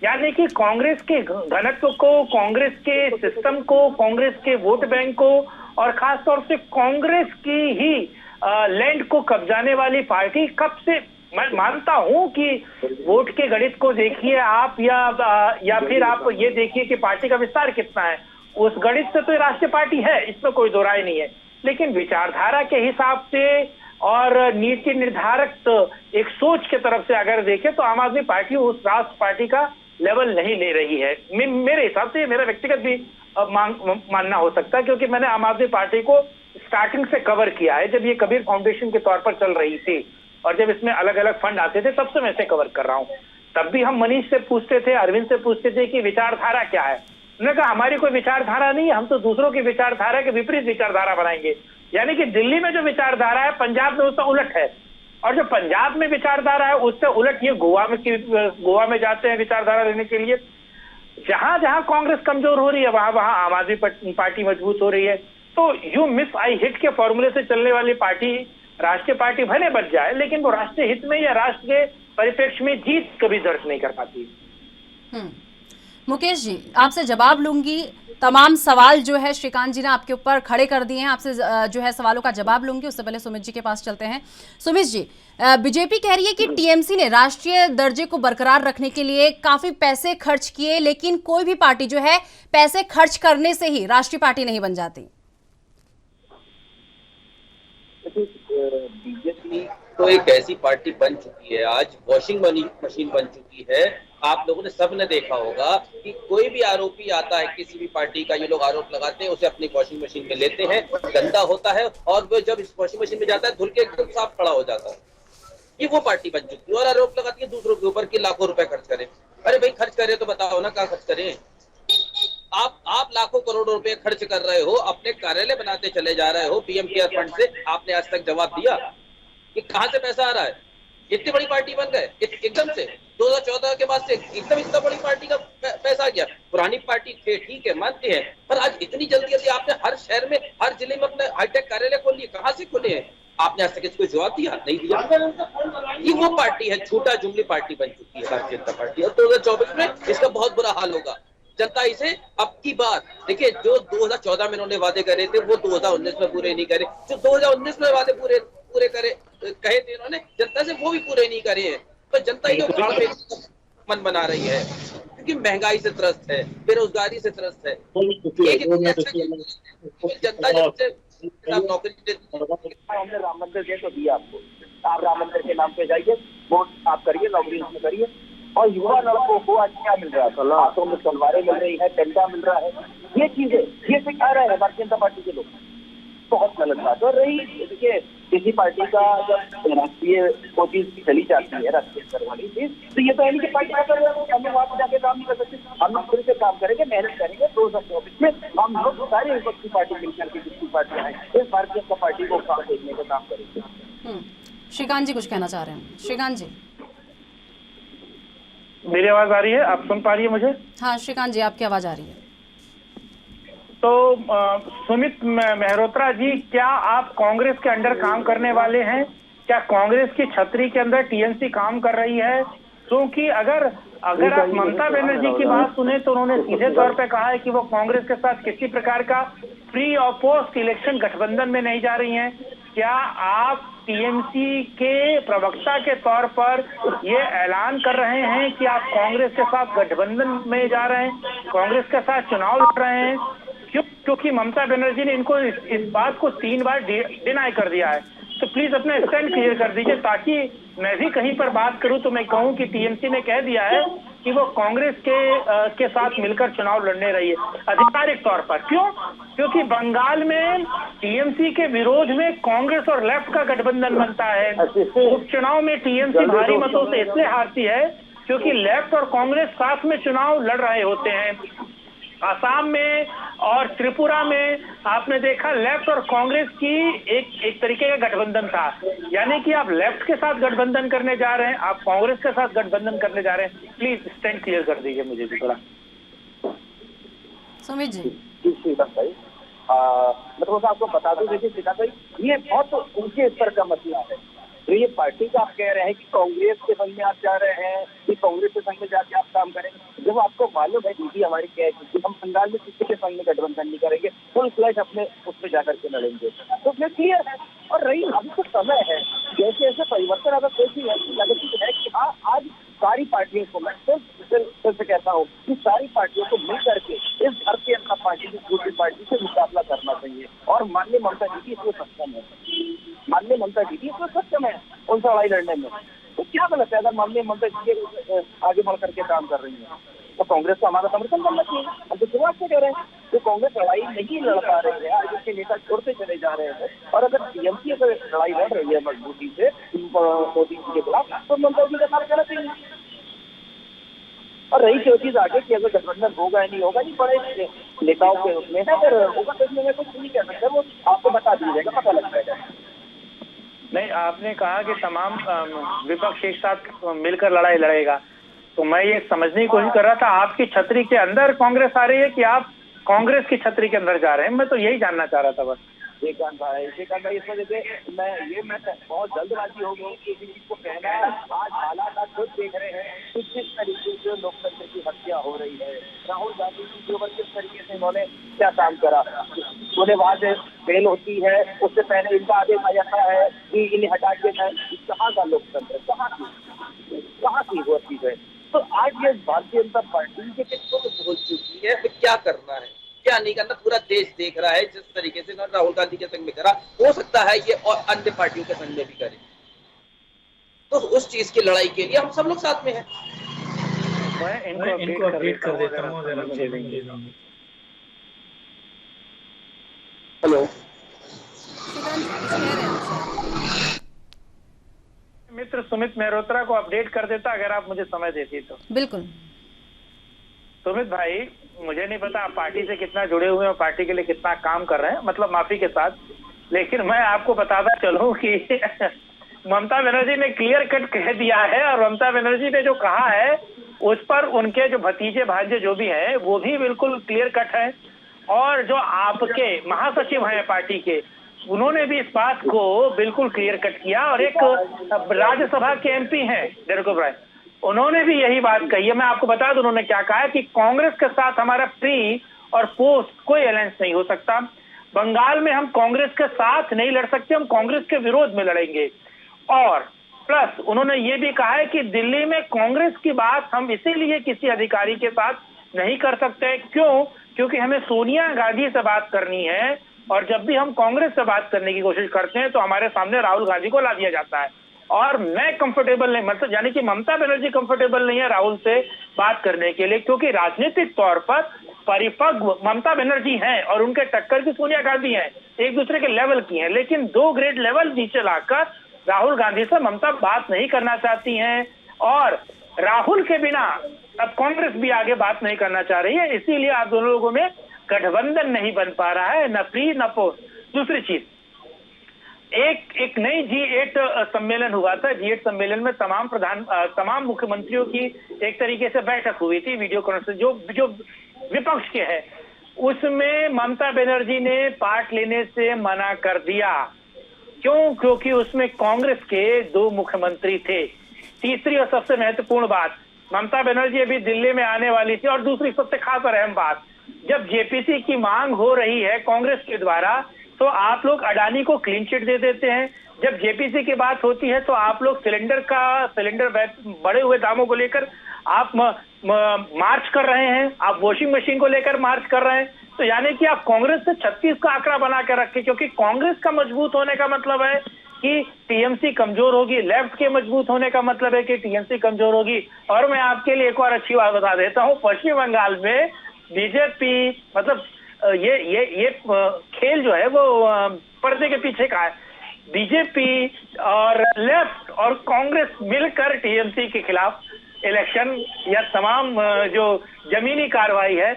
यानी कि कांग्रेस के घनत्व को, कांग्रेस के सिस्टम को, कांग्रेस के वोट बैंक को और खासतौर से कांग्रेस की ही लैंड को कब्जाने वाली पार्टी कब से, मैं मानता हूं कि वोट के गणित को देखिए आप, या फिर आप ये देखिए कि पार्टी का विस्तार कितना है, उस गणित से तो राष्ट्रीय पार्टी है, इसमें कोई दो राय नहीं है। लेकिन विचारधारा के हिसाब से और नीति निर्धारक एक सोच के तरफ से अगर देखें तो आम आदमी पार्टी उस राष्ट्र पार्टी का लेवल नहीं ले रही है। मेरे हिसाब से मेरा व्यक्तिगत भी मानना हो सकता है, क्योंकि मैंने आम आदमी पार्टी को स्टार्टिंग से कवर किया है। जब ये कबीर फाउंडेशन के तौर पर चल रही थी और जब इसमें अलग अलग फंड आते थे, तब से मैं इसे कवर कर रहा हूँ। तब भी हम मनीष से पूछते थे, अरविंद से पूछते थे कि विचारधारा क्या है। उन्होंने कहा हमारी कोई विचारधारा नहीं है, हम तो दूसरों की विचारधारा के विपरीत विचारधारा बनाएंगे। यानी कि दिल्ली में जो विचारधारा है, पंजाब में उसका उलट है, और जो पंजाब में विचारधारा है उससे उलट ये गोवा में जाते हैं विचारधारा लेने के लिए। जहां जहां कांग्रेस कमजोर हो रही है, वहां वहां आम आदमी पार्टी मजबूत हो रही है। तो यू मिस आई हिट के फॉर्मूले से चलने वाली पार्टी, राष्ट्रीय पार्टी भले बच जाए, लेकिन वो राष्ट्रीय हित में या राष्ट्र के परिप्रेक्ष्य में जीत कभी दर्ज नहीं कर पाती। मुकेश जी, आपसे जवाब लूंगी। तमाम सवाल जो है श्रीकांत जी ने आपके ऊपर खड़े कर दिए हैं, आपसे जो है सवालों का जवाब लूंगी। उससे पहले सुमित जी के पास चलते हैं। सुमित जी, बीजेपी कह रही है कि टीएमसी ने राष्ट्रीय दर्जे को बरकरार रखने के लिए काफी पैसे खर्च किए, लेकिन कोई भी पार्टी जो है पैसे खर्च करने से ही राष्ट्रीय पार्टी नहीं बन जाती। बीजेपी तो एक ऐसी पार्टी बन चुकी है, आज वॉशिंग मशीन बन चुकी है। आप लोगों ने सबने देखा होगा कि कोई भी आरोपी आता है किसी भी पार्टी का, ये लोग आरोप लगाते हैं, उसे अपनी वॉशिंग मशीन में लेते हैं, गंदा होता है और वो जब इस वॉशिंग मशीन में जाता है धुल के एकदम साफ खड़ा हो जाता है। ये वो पार्टी बन चुकी है और आरोप लगाती है दूसरों के ऊपर कि लाखों रुपए खर्च करें। अरे भाई खर्च करें तो बताओ ना कहाँ खर्च करें। आप लाखों करोड़ों रुपए खर्च कर रहे हो, अपने कार्यालय बनाते चले जा रहे हो पीएम केयर फंड से। आपने आज तक जवाब दिया कि कहां से पैसा आ रहा है? इतनी बड़ी पार्टी बन गए एकदम से 2014 के बाद से एकदम इतना बड़ी पार्टी का पैसा आ गया। पुरानी पार्टी थे, ठीक है, मानते हैं, पर आज इतनी जल्दी आपने हर शहर में, हर जिले में अपने हाईटेक कार्यालय खोल लिए। कहां से खोले हैं? आपने आज तक इसको जवाब दिया नहीं दिया। ये वो पार्टी है, छोटा जुमली पार्टी बन चुकी है भारतीय जनता पार्टी, और 2024 में इसका बहुत बुरा हाल होगा। जनता इसे अब की बात देखिए, जो 2014 में इन्होंने वादे करे थे वो 2019 में पूरे नहीं करे, जो 2019 में वादे पूरे कहे थे इन्होंने जनता से, वो भी पूरे नहीं करे हैं। तो जनता ये मन बना रही है क्योंकि महंगाई से त्रस्त है, बेरोजगारी से त्रस्त है। जनता जब नौकरी हमने राम मंदिर दे तो दिया आपको, आप राम मंदिर के नाम पे जाइए, वोट आप करिए, नौकरी उसमें करिए। और युवा लड़कों को आज क्या मिल रहा है? हाथों में तलवारें मिल रही है, डंडा मिल रहा है, ये चीजें ये सिखा रहे हैं भारतीय जनता पार्टी के लोग। बहुत गलत बात। और रही देखिए, किसी पार्टी का जब राष्ट्रीय वो चीज चली जाती है, राष्ट्रीय स्तर वाली चीज, तो ये तो है कि पार्टी हम लोग वहाँ पर जाके काम नहीं कर सकते। हम लोग फिर से काम करेंगे, मेहनत करेंगे। 2024 में हम लोग सारी विपक्षी पार्टी मिलकर के जितनी पार्टियां हैं, इस भारतीय जनता पार्टी को काम देखने का काम करेंगे। श्रीकांत जी कुछ कहना चाह रहे हैं? श्रीकांत जी, मेरी आवाज आ रही है? आप सुन पा रही है मुझे? हाँ श्रीकांत जी, आपकी आवाज आ रही है। तो सुमित मेहरोत्रा जी, क्या आप कांग्रेस के अंडर काम करने वाले हैं? क्या कांग्रेस की छतरी के अंदर टीएमसी काम कर रही है? क्योंकि अगर आप ममता बनर्जी की बात सुने तो उन्होंने सीधे तौर पे कहा है कि वो कांग्रेस के साथ किसी प्रकार का प्री और पोस्ट इलेक्शन गठबंधन में नहीं जा रही हैं। क्या आप टीएमसी के प्रवक्ता के तौर पर ये ऐलान कर रहे हैं कि आप कांग्रेस के साथ गठबंधन में जा रहे हैं, कांग्रेस के साथ चुनाव लड़ रहे हैं? क्योंकि ममता बनर्जी ने इनको इस बात को 3 बार डिनाई कर दिया है। तो प्लीज अपना स्टैंड क्लियर कर दीजिए, ताकि मैं भी कहीं पर बात करूं तो मैं कहूं कि टीएमसी ने कह दिया है कि वो कांग्रेस के साथ मिलकर चुनाव लड़ने रही है आधिकारिक तौर पर। क्यों? क्योंकि बंगाल में टीएमसी के विरोध में कांग्रेस और लेफ्ट का गठबंधन बनता है। उपचुनाव में टीएमसी भारी मतों से इसलिए हारती है क्योंकि लेफ्ट और कांग्रेस साथ में चुनाव लड़ रहे होते हैं। असम में और त्रिपुरा में आपने देखा लेफ्ट और कांग्रेस की एक तरीके का गठबंधन था, यानी कि आप लेफ्ट के साथ गठबंधन करने जा रहे हैं, आप कांग्रेस के साथ गठबंधन करने जा रहे हैं। प्लीज स्टैंड क्लियर कर दीजिए मुझे भी थोड़ा। सुमित जी श्रीकांत भाई, मैं थोड़ा सा आपको बता दूं, देखिए श्रीकांत भाई, ये बहुत ऊंचे स्तर का मसला है। तो ये पार्टी का आप कह रहे हैं कि कांग्रेस के संग में आप जा रहे हैं कि कांग्रेस के संग में जाके आप काम करेंगे, जब आपको मालूम है दीदी हमारी क्या है कि हम बंगाल में किसी के संग में गठबंधन नहीं करेंगे, फुल फ्लैश अपने उसमें जाकर के लड़ेंगे, तो फिर क्लियर है। और रही अभी तो समय है, जैसे जैसे परिवर्तन अगर कोई चीज ऐसी लगती है कि हाँ आज सारी पार्टियों को, मैं फिर से कहता हूँ कि सारी पार्टियों को मिल करके इस भारतीय जनता पार्टी की दूसरी पार्टी से मुकाबला करना चाहिए। और माननीय ममता दीदी इसमें सक्षम है, माननीय ममता दीदी इसमें सक्षम है उनसे लड़ाई लड़ने में। तो क्या गलत है अगर माननीय ममता दीदी आगे बढ़ करके काम कर रही है? तो कांग्रेस को हमारा समर्थन करना चाहिए। हम तो शुरुआत से कह रहे हैं कि कांग्रेस लड़ाई नहीं लड़ पा रही है, आज उसके नेता छोड़ते चले जा रहे हैं, और अगर टीएमसी अगर लड़ाई लड़ रही है मजबूती से मोदी जी के खिलाफ, तो ममता जी का साथ करना चाहिए। और रही जो चीज आगे कि अगर गठबंधन होगा या नहीं होगा, नहीं बड़े नेताओं के उसमें है, अगर होगा तो इसमें मैं कुछ नहीं कह सकता, वो आपको बता दीजिएगा, पता लग जाएगा। नहीं, आपने कहा कि तमाम विपक्ष एक साथ मिलकर लड़ाई लड़ेगा, तो मैं ये समझने की कोशिश कर रहा था आपकी छतरी के अंदर कांग्रेस आ रही है कि आप कांग्रेस की छतरी के अंदर जा रहे हैं? मैं तो यही जानना चाह रहा था बस। श्रीकांत भाई इस वजह से मैं बहुत जल्दबाजी हो गई कि किसी को कहना है। आज हालात आप खुद देख रहे हैं कि किस तरीके से लोकतंत्र की हत्या हो रही है। राहुल गांधी जी के ऊपर किस तरीके से इन्होंने क्या काम करा, उन्हें वहां से बेल होती है, उससे पहले इनका आदेश आ जाता है कि इन्हें हटा के जाए। कहाँ का लोकतंत्र, कहाँ की वो चीज है? तो आज ये भारतीय जनता पार्टी के किसको तो भूल चुकी है, फिर क्या करना है क्या नहीं करना पूरा देश देख रहा है। जिस तरीके से राहुल गांधी के संग में करा, हो सकता है ये और अन्य पार्टियों के संग में भी करे, तो उस चीज की लड़ाई के लिए हम सब लोग साथ में हैं। मैं इनको अपडेट कर देता हूँ। हेलो मित्र सुमित मेहरोत्रा को अपडेट कर देता अगर आप मुझे समय देती तो। बिल्कुल सुमित भाई, मुझे नहीं पता आप पार्टी से कितना जुड़े हुए हैं, पार्टी के लिए कितना काम कर रहे हैं, मतलब माफी के साथ, लेकिन मैं आपको बताता चलूं कि ममता बनर्जी ने क्लियर कट कह दिया है, और ममता बनर्जी ने जो कहा है उस पर उनके जो भतीजे भांजे जो भी हैं वो भी बिल्कुल क्लियर कट है, और जो आपके महासचिव हैं पार्टी के, उन्होंने भी इस बात को बिल्कुल क्लियर कट किया। और एक राज्यसभा के एमपी हैं डेरेक ओब्रायन, उन्होंने भी यही बात कही है। मैं आपको बता दूं उन्होंने क्या कहा है कि कांग्रेस के साथ हमारा प्री और पोस्ट कोई अलायंस नहीं हो सकता, बंगाल में हम कांग्रेस के साथ नहीं लड़ सकते, हम कांग्रेस के विरोध में लड़ेंगे। और प्लस उन्होंने ये भी कहा है कि दिल्ली में कांग्रेस की बात हम इसीलिए किसी अधिकारी के साथ नहीं कर सकते, क्यों? क्योंकि हमें सोनिया गांधी से बात करनी है, और जब भी हम कांग्रेस से बात करने की कोशिश करते हैं तो हमारे सामने राहुल गांधी को ला दिया जाता है, और मैं कंफर्टेबल नहीं, मतलब यानी कि ममता बनर्जी कंफर्टेबल नहीं है राहुल से बात करने के लिए, क्योंकि राजनीतिक तौर पर परिपक्व ममता बनर्जी हैं और उनके टक्कर की सोनिया गांधी हैं, एक दूसरे के लेवल की हैं, लेकिन 2 ग्रेड लेवल नीचे लाकर राहुल गांधी से ममता बात नहीं करना चाहती हैं, और राहुल के बिना अब कांग्रेस भी आगे बात नहीं करना चाह रही है, इसीलिए आप दोनों लोगों में गठबंधन नहीं बन पा रहा है, न प्री न पोस्ट। दूसरी चीज, एक नई G8 सम्मेलन हुआ था, G8 सम्मेलन में तमाम मुख्यमंत्रियों की एक तरीके से बैठक हुई थी वीडियो कॉन्फ्रेंस, जो विपक्ष के है, उसमें ममता बनर्जी ने पार्ट लेने से मना कर दिया। क्यों? क्योंकि उसमें कांग्रेस के 2 मुख्यमंत्री थे। तीसरी और सबसे महत्वपूर्ण बात, ममता बनर्जी अभी दिल्ली में आने वाली थी, और दूसरी सबसे खास और अहम बात, जब जेपीसी की मांग हो रही है कांग्रेस के द्वारा, तो आप लोग अडानी को क्लीन चिट दे देते हैं। जब जेपीसी की बात होती है तो आप लोग सिलेंडर बढ़े हुए दामों को लेकर आप मार्च कर रहे हैं, आप वॉशिंग मशीन को लेकर मार्च कर रहे हैं। तो यानी कि आप कांग्रेस से 36 का आंकड़ा बना के रखे, क्योंकि कांग्रेस का मजबूत होने का मतलब है कि टीएमसी कमजोर होगी, लेफ्ट के मजबूत होने का मतलब है कि टीएमसी कमजोर होगी। और मैं आपके लिए एक और अच्छी बात बता देता हूं, पश्चिम बंगाल में बीजेपी मतलब ये खेल जो है वो पर्दे के पीछे का है। बीजेपी और लेफ्ट और कांग्रेस मिलकर टीएमसी के खिलाफ इलेक्शन या तमाम जो जमीनी कार्रवाई है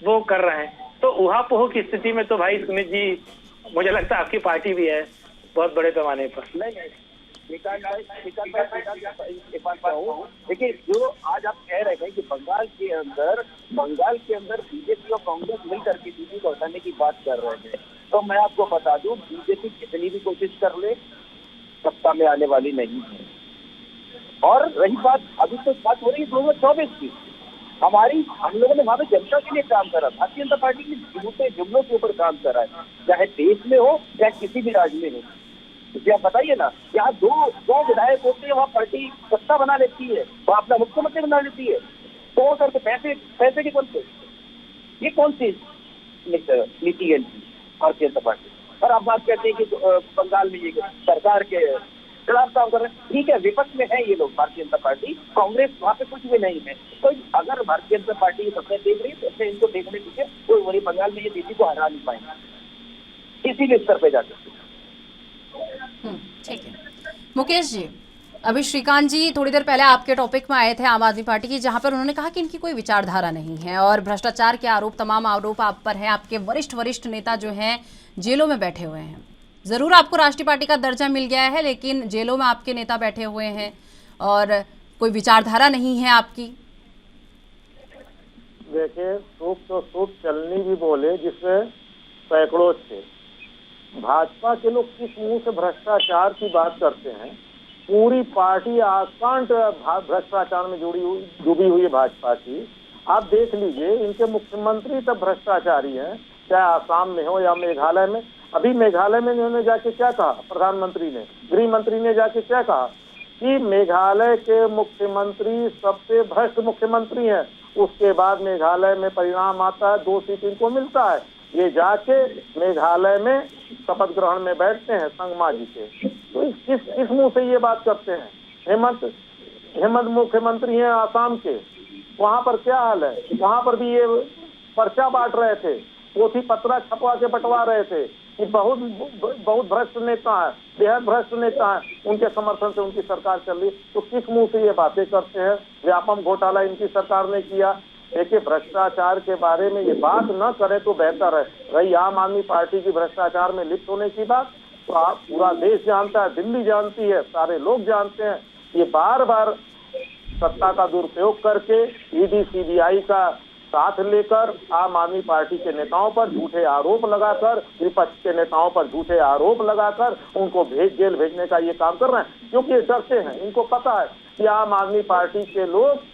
वो कर रहे हैं। तो उहापोह की स्थिति में तो भाई सुमित जी, मुझे लगता है आपकी पार्टी भी है बहुत बड़े पैमाने पर। नहीं श्रीकांत भाई एक बात कहूँ, देखिए जो आज आप कह रहे हैं कि बंगाल के अंदर बीजेपी और कांग्रेस मिलकर के दीदी को हटाने की बात कर रहे हैं, तो मैं आपको बता दूं बीजेपी कितनी भी कोशिश कर ले सत्ता में आने वाली नहीं है। और रही बात, अभी तो बात हो रही है 2024 की, हम लोगों ने वहां पे जनता के लिए काम करा, भारतीय जनता पार्टी के झूठे जुमलों के ऊपर काम करा है, चाहे देश में हो चाहे किसी भी राज्य में हो। तो आप बताइए ना, यहाँ दो विधायक होते हैं, वहाँ पार्टी सत्ता बना लेती है, वहाँ अपना मुख्यमंत्री बना लेती है, तो करके पैसे के कौन से, ये कौन सी नीति है भारतीय जनता पार्टी। और आप बात कहते हैं कि बंगाल में ये सरकार के खिलाफ काम कर रहे हैं, ठीक है, विपक्ष में है ये लोग भारतीय जनता पार्टी, कांग्रेस वहाँ पे कुछ भी नहीं है। तो अगर भारतीय जनता पार्टी सपने देख रही है तो इनको देखने दीजिए, कोई वही बंगाल में ये दीदी को हरा नहीं पाएंगे किसी भी स्तर पे जाकर। ठीक है मुकेश जी, अभी श्रीकांत जी थोड़ी देर पहले आपके टॉपिक में आए थे आम आदमी पार्टी की, जहां पर उन्होंने कहा कि इनकी कोई विचारधारा नहीं है और भ्रष्टाचार के तमाम आरोप आप पर हैं, आपके वरिष्ठ नेता जो हैं जेलों में बैठे हुए हैं। जरूर आपको राष्ट्रीय पार्टी का दर्जा मिल गया है, लेकिन जेलों में आपके नेता बैठे हुए हैं और कोई विचारधारा नहीं है आपकी। देखिए, सूप तो सूप चलनी भी बोले जिसमें सैकड़ों थे। भाजपा के लोग किस मुंह से भ्रष्टाचार की बात करते हैं? पूरी पार्टी आकांठ भ्रष्टाचार में डूबी हुई है भाजपा की। आप देख लीजिए, इनके मुख्यमंत्री तब भ्रष्टाचारी हैं, चाहे आसाम में हो या मेघालय में। अभी मेघालय में इन्होंने जाके क्या कहा, प्रधानमंत्री ने, गृह मंत्री ने जाके क्या कहा कि मेघालय के मुख्यमंत्री सबसे भ्रष्ट मुख्यमंत्री हैं। उसके बाद मेघालय में परिणाम आता है, 2 सीट इनको मिलता है। ये जाके मेघालय में शपथ ग्रहण में बैठते हैं संगमा जी के। तो किस मुंह से ये बात करते हैं? हेमंत मुख्यमंत्री हैं आसाम के, वहां पर क्या हाल है? वहां पर भी ये पर्चा बांट रहे थे, पोथी पत्रा छपवा के बंटवा रहे थे कि बहुत भ्रष्ट नेता है, बेहद भ्रष्ट नेता है, उनके समर्थन से उनकी सरकार चल रही। तो किस मुंह से ये बातें करते हैं? व्यापम घोटाला इनकी सरकार ने किया। देखिए, भ्रष्टाचार के बारे में ये बात न करे तो बेहतर है। रही आम आदमी पार्टी की भ्रष्टाचार में लिप्त होने की बात, तो आप पूरा देश जानता है, दिल्ली जानती है, सारे लोग जानते हैं। ये बार बार सत्ता का दुरुपयोग करके ईडी सीबीआई का साथ लेकर आम आदमी पार्टी के नेताओं पर झूठे आरोप लगाकर, विपक्ष के नेताओं पर झूठे आरोप लगाकर उनको जेल भेजने का ये काम कर रहे हैं, क्योंकि ये डरते हैं। इनको पता है कि आम आदमी पार्टी के लोग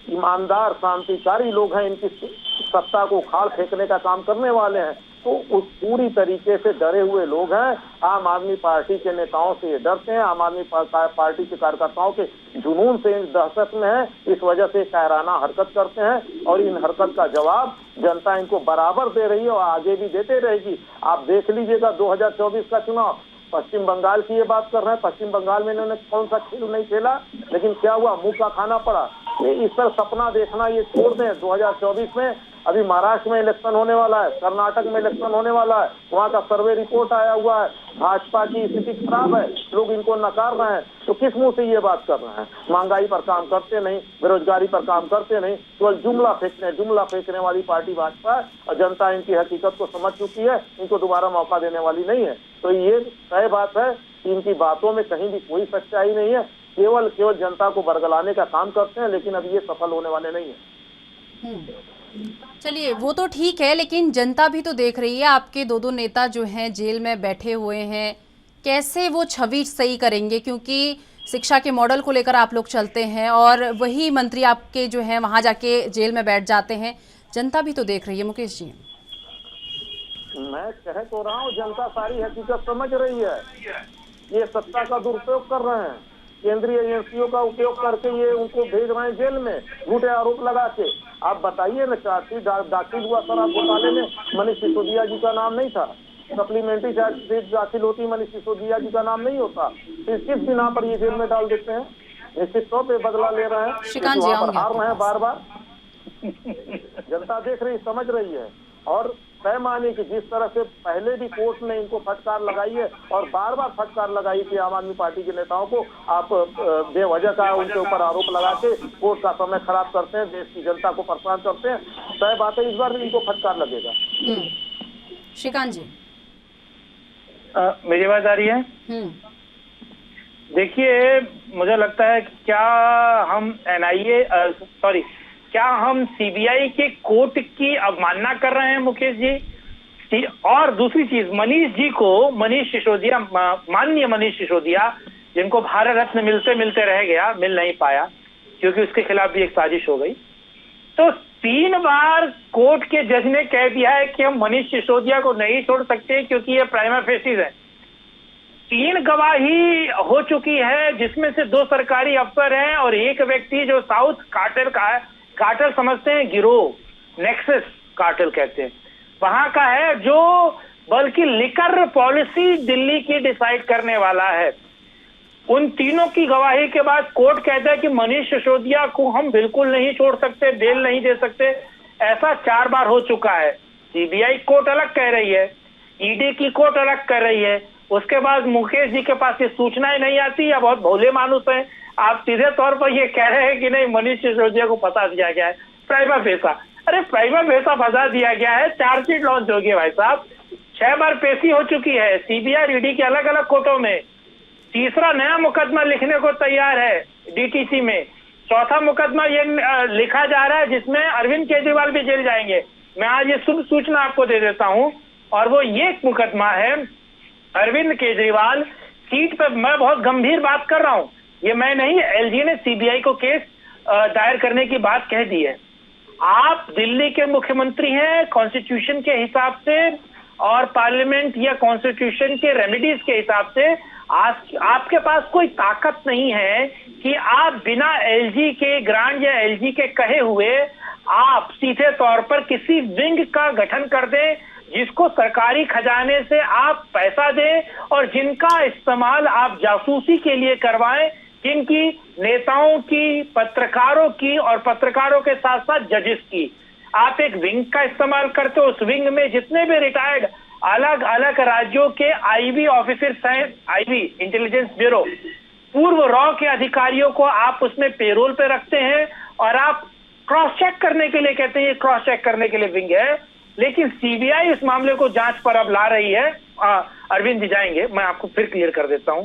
ईमानदार शांतिकारी लोग हैं, इनकी सत्ता को उखाड़ फेंकने का काम करने वाले हैं। तो उस पूरी तरीके से डरे हुए लोग हैं। आम आदमी पार्टी के नेताओं से ये डरते हैं, आम आदमी पार्टी के कार्यकर्ताओं के जुनून से दहशत में है, इस वजह से कायराना हरकत करते हैं और इन हरकत का जवाब जनता इनको बराबर दे रही है और आगे भी देते रहेगी। आप देख लीजिएगा 2024 का चुनाव, पश्चिम बंगाल की ये बात कर रहे हैं, पश्चिम बंगाल में इन्होंने कौन सा खेल नहीं खेला, लेकिन क्या हुआ, मुंह का खाना पड़ा। ये इस तरह सपना देखना ये छोड़ दें। 2024 में अभी महाराष्ट्र में इलेक्शन होने वाला है, कर्नाटक में इलेक्शन होने वाला है, वहाँ का सर्वे रिपोर्ट आया हुआ है, भाजपा की स्थिति खराब है, लोग इनको नकार रहे हैं। तो किस मुंह से ये बात कर रहे हैं? महंगाई पर काम करते नहीं, बेरोजगारी पर काम करते नहीं, केवल जुमला फेंकने वाली पार्टी भाजपा है और जनता इनकी हकीकत को समझ चुकी है, इनको दोबारा मौका देने वाली नहीं है। तो ये तय बात है कि इनकी बातों में कहीं भी कोई सच्चाई नहीं है, केवल जनता को बरगलाने का काम करते हैं, लेकिन अब ये सफल होने वाले नहीं है। चलिए, वो तो ठीक है, लेकिन जनता भी तो देख रही है। आपके दो नेता जो हैं जेल में बैठे हुए हैं, कैसे वो छवि सही करेंगे? क्योंकि शिक्षा के मॉडल को लेकर आप लोग चलते हैं और वही मंत्री आपके जो हैं वहां जाके जेल में बैठ जाते हैं। जनता भी तो देख रही है मुकेश जी। मैं कह तो रहा हूँ, जनता सारी हकीकत समझ रही है। ये सत्ता का दुरुपयोग कर रहे हैं, केंद्रीय एजेंसियों का उपयोग करके ये उनको भेज रहे हैं जेल में, झूठे आरोप लगा के। आप बताइए ना, चार्जशीट दाखिल हुआ शराब घोटाले में, मनीष सिसोदिया जी का नाम नहीं था। सप्लीमेंट्री चार्जशीट दाखिल होती, मनीष सिसोदिया जी का नाम नहीं होता। किस बिना पर ये जेल में डाल देते हैं? निश्चित तौर पे बदला ले रहे हैं, श्रीकांत जी, वहां पर हार रहे हैं बार बार। जनता देख रही, समझ रही है। और तय माने कि जिस तरह से पहले भी कोर्ट ने इनको फटकार लगाई है और बार बार फटकार लगाई थी आम आदमी पार्टी के नेताओं को, आप बेवजह का उनके ऊपर आरोप लगा के कोर्ट का समय खराब करते हैं, देश की जनता को परेशान करते हैं। तय बात है, इस बार भी इनको फटकार लगेगा। श्रीकांत जी, मेरी आवाज आ रही है? देखिए, मुझे लगता है कि क्या हम सीबीआई के कोर्ट की अवमानना कर रहे हैं मुकेश जी? और दूसरी चीज, मनीष सिसोदिया, माननीय मनीष सिसोदिया, जिनको भारत रत्न मिलते मिलते रह गया, मिल नहीं पाया क्योंकि उसके खिलाफ भी एक साजिश हो गई। तो 3 बार कोर्ट के जज ने कह दिया है कि हम मनीष सिसोदिया को नहीं छोड़ सकते क्योंकि ये प्राइमा फेसिस है। 3 गवाही हो चुकी है, जिसमें से 2 सरकारी अफसर हैं और एक व्यक्ति जो साउथ कार्टेल का है, कार्टेल समझते हैं, गिरोह, नेक्सस कार्टेल कहते हैं, वहां का है, जो बल्कि लिकर पॉलिसी दिल्ली की डिसाइड करने वाला है। उन तीनों की गवाही के बाद कोर्ट कहता है कि मनीष सिसोदिया को हम बिल्कुल नहीं छोड़ सकते, बेल नहीं दे सकते। ऐसा 4 बार हो चुका है। सीबीआई कोर्ट अलग कह रही है, ईडी की कोर्ट अलग कर रही है। उसके बाद मुकेश जी के पास ये सूचनाएं नहीं आती, या बहुत भोले मानुस हैं, आप सीधे तौर पर ये कह रहे हैं कि नहीं, मनीष सिसोदिया को फंसा दिया गया है, प्राइमा फेसा। अरे प्राइमा फेसा फंसा दिया गया है, चार्जशीट लॉन्च हो गया भाई साहब, 6 बार पेशी हो चुकी है सीबीआई ईडी के अलग अलग कोर्टों में। तीसरा नया मुकदमा लिखने को तैयार है डीटीसी में। चौथा मुकदमा ये लिखा जा रहा है जिसमें अरविंद केजरीवाल भी जेल जाएंगे। मैं आज ये शुभ सूचना आपको दे देता हूं, और वो ये मुकदमा है, अरविंद केजरीवाल सीट पे, मैं बहुत गंभीर बात कर रहा हूं, ये मैं नहीं, एलजी ने सीबीआई को केस दायर करने की बात कह दी है। आप दिल्ली के मुख्यमंत्री हैं, कॉन्स्टिट्यूशन के हिसाब से और पार्लियामेंट या कॉन्स्टिट्यूशन के रेमेडीज के हिसाब से आपके पास कोई ताकत नहीं है कि आप बिना एलजी के ग्रांट या एलजी के कहे हुए आप सीधे तौर पर किसी विंग का गठन कर दें, जिसको सरकारी खजाने से आप पैसा दें और जिनका इस्तेमाल आप जासूसी के लिए करवाएं, जिनकी नेताओं की, पत्रकारों की और पत्रकारों के साथ साथ जजेस की। आप एक विंग का इस्तेमाल करते हो, उस विंग में जितने भी रिटायर्ड अलग अलग राज्यों के आईबी ऑफिसर्स हैं, आईबी इंटेलिजेंस ब्यूरो, पूर्व रॉ के अधिकारियों को आप उसमें पेरोल पे रखते हैं और आप क्रॉस चेक करने के लिए कहते हैं, ये क्रॉस चेक करने के लिए विंग है। लेकिन सीबीआई इस मामले को जांच पर अब ला रही है। अरविंद जी जाएंगे, मैं आपको फिर क्लियर कर देता हूं,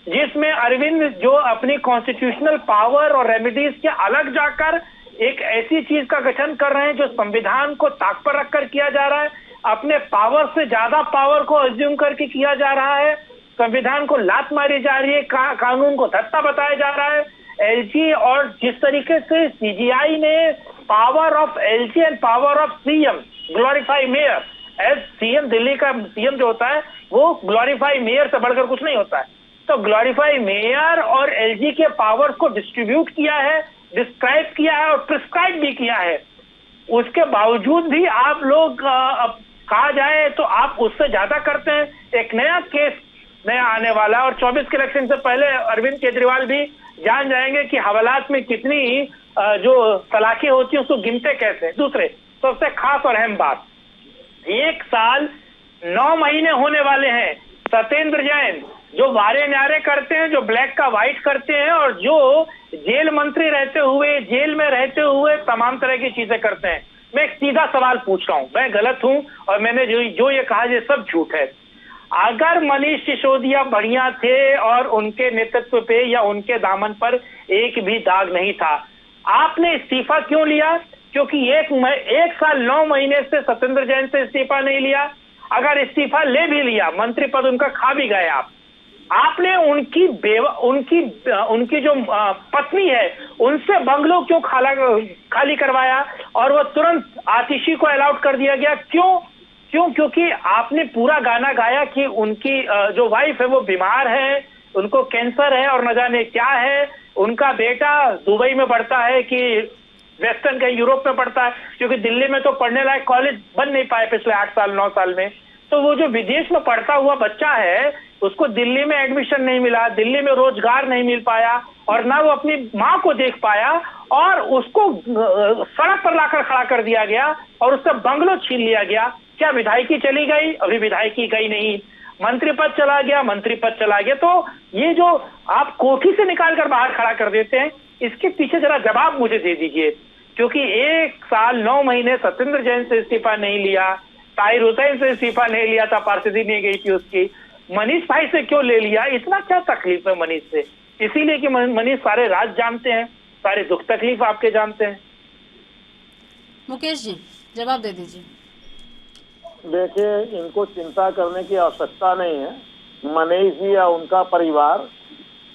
जिसमें अरविंद जो अपनी कॉन्स्टिट्यूशनल पावर और रेमेडीज के अलग जाकर एक ऐसी चीज का गठन कर रहे हैं जो संविधान को ताक पर रखकर किया जा रहा है, अपने पावर से ज्यादा पावर को अज्यूम करके किया जा रहा है, संविधान को लात मारी जा रही है, कानून को धत्ता बताया जा रहा है। एलजी और जिस तरीके से सीजीआई ने power of LG and power of CM, glorify mayor, as CM, Delhi का सीएम जो होता है वो ग्लोरीफाई मेयर से बढ़कर कुछ नहीं होता है, तो ग्लोरीफाई मेयर और एलजी के पावर्स को डिस्ट्रीब्यूट किया है, डिस्क्राइब किया है और प्रिस्क्राइब भी किया है। उसके बावजूद भी आप लोग कहा जाए तो आप उससे ज्यादा करते हैं। एक नया केस नया आने वाला है और 24 के इलेक्शन से पहले अरविंद केजरीवाल भी जान जाएंगे कि हवालात में कितनी जो सलाखें होती है उसको गिनते कैसे। दूसरे सबसे खास और अहम बात, 1 साल 9 महीने होने वाले हैं सत्येंद्र जैन, जो वारे न्यारे करते हैं, जो ब्लैक का व्हाइट करते हैं और जो जेल मंत्री रहते हुए, जेल में रहते हुए तमाम तरह की चीजें करते हैं। मैं एक सीधा सवाल पूछ रहा हूं, मैं गलत हूं और मैंने जो ये कहा ये सब झूठ है। अगर मनीष सिसोदिया बढ़िया थे और उनके नेतृत्व पे या उनके दामन पर एक भी दाग नहीं था, आपने इस्तीफा क्यों लिया? क्योंकि 1 साल 9 महीने से सत्येंद्र जैन से इस्तीफा नहीं लिया। अगर इस्तीफा ले भी लिया, मंत्री पद उनका खा भी गए आपने उनकी जो पत्नी है उनसे बंगलो क्यों खाली करवाया और वो तुरंत आतिशी को अलाउड कर दिया गया? क्यों? क्यों? क्योंकि आपने पूरा गाना गाया कि उनकी जो वाइफ है वो बीमार है, उनको कैंसर है और न जाने क्या है, उनका बेटा दुबई में पढ़ता है कि वेस्टर्न कहीं यूरोप में पढ़ता है, क्योंकि दिल्ली में तो पढ़ने लायक कॉलेज बन नहीं पाए पिछले 8 साल 9 साल में। तो वो जो विदेश में पढ़ता हुआ बच्चा है उसको दिल्ली में एडमिशन नहीं मिला, दिल्ली में रोजगार नहीं मिल पाया और ना वो अपनी माँ को देख पाया और उसको सड़क पर लाकर खड़ा कर दिया गया और उसका बंगलो छीन लिया गया। क्या विधायकी चली गई? अभी विधायकी गई नहीं। मंत्री पद चला गया, मंत्री पद चला गया। तो ये जो आप कोठी से निकाल कर बाहर खड़ा कर देते हैं, इसके पीछे जरा जवाब मुझे दे दीजिए। क्योंकि 1 साल 9 महीने सत्येंद्र जैन से इस्तीफा नहीं लिया, ताहिर हुसैन से इस्तीफा नहीं लिया था, पार्षदी नहीं गई थी उसकी, मनीष भाई से क्यों ले लिया? इतना क्या तकलीफ है मनीष से? इसीलिए कि मनीष सारे राज जानते हैं, सारे दुख तकलीफ आपके जानते हैं। मुकेश जी जवाब दे दीजिए। देखिए, इनको चिंता करने की आवश्यकता नहीं है। मनीष जी या उनका परिवार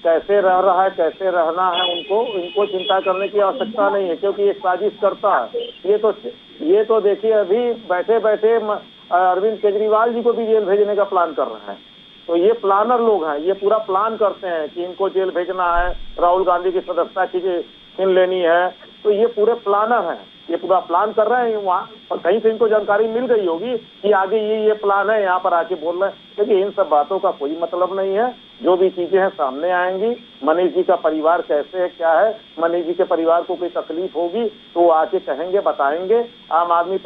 कैसे रह रहा है, कैसे रहना है, इनको चिंता करने की आवश्यकता नहीं है, क्योंकि ये साजिश करता है। ये तो देखिए, अभी बैठे बैठे अरविंद केजरीवाल जी को भी जेल भेजने का प्लान कर रहे हैं। तो ये प्लानर लोग हैं, ये पूरा प्लान करते हैं कि इनको जेल भेजना है, राहुल गांधी की सदस्यता छीन लेनी है। तो ये पूरे प्लानर हैं, ये पूरा प्लान कर रहे हैं वहाँ, और कहीं से इनको जानकारी मिल गई होगी कि आगे ये प्लान है, यहाँ पर आके बोल रहे हैं। क्योंकि इन सब बातों का कोई मतलब नहीं है। जो भी चीजें हैं सामने आएंगी। मनीष जी का परिवार कैसे है, क्या है, मनीष जी के परिवार को कोई तकलीफ होगी तो वो आके कहेंगे, बताएंगे। आम आदमी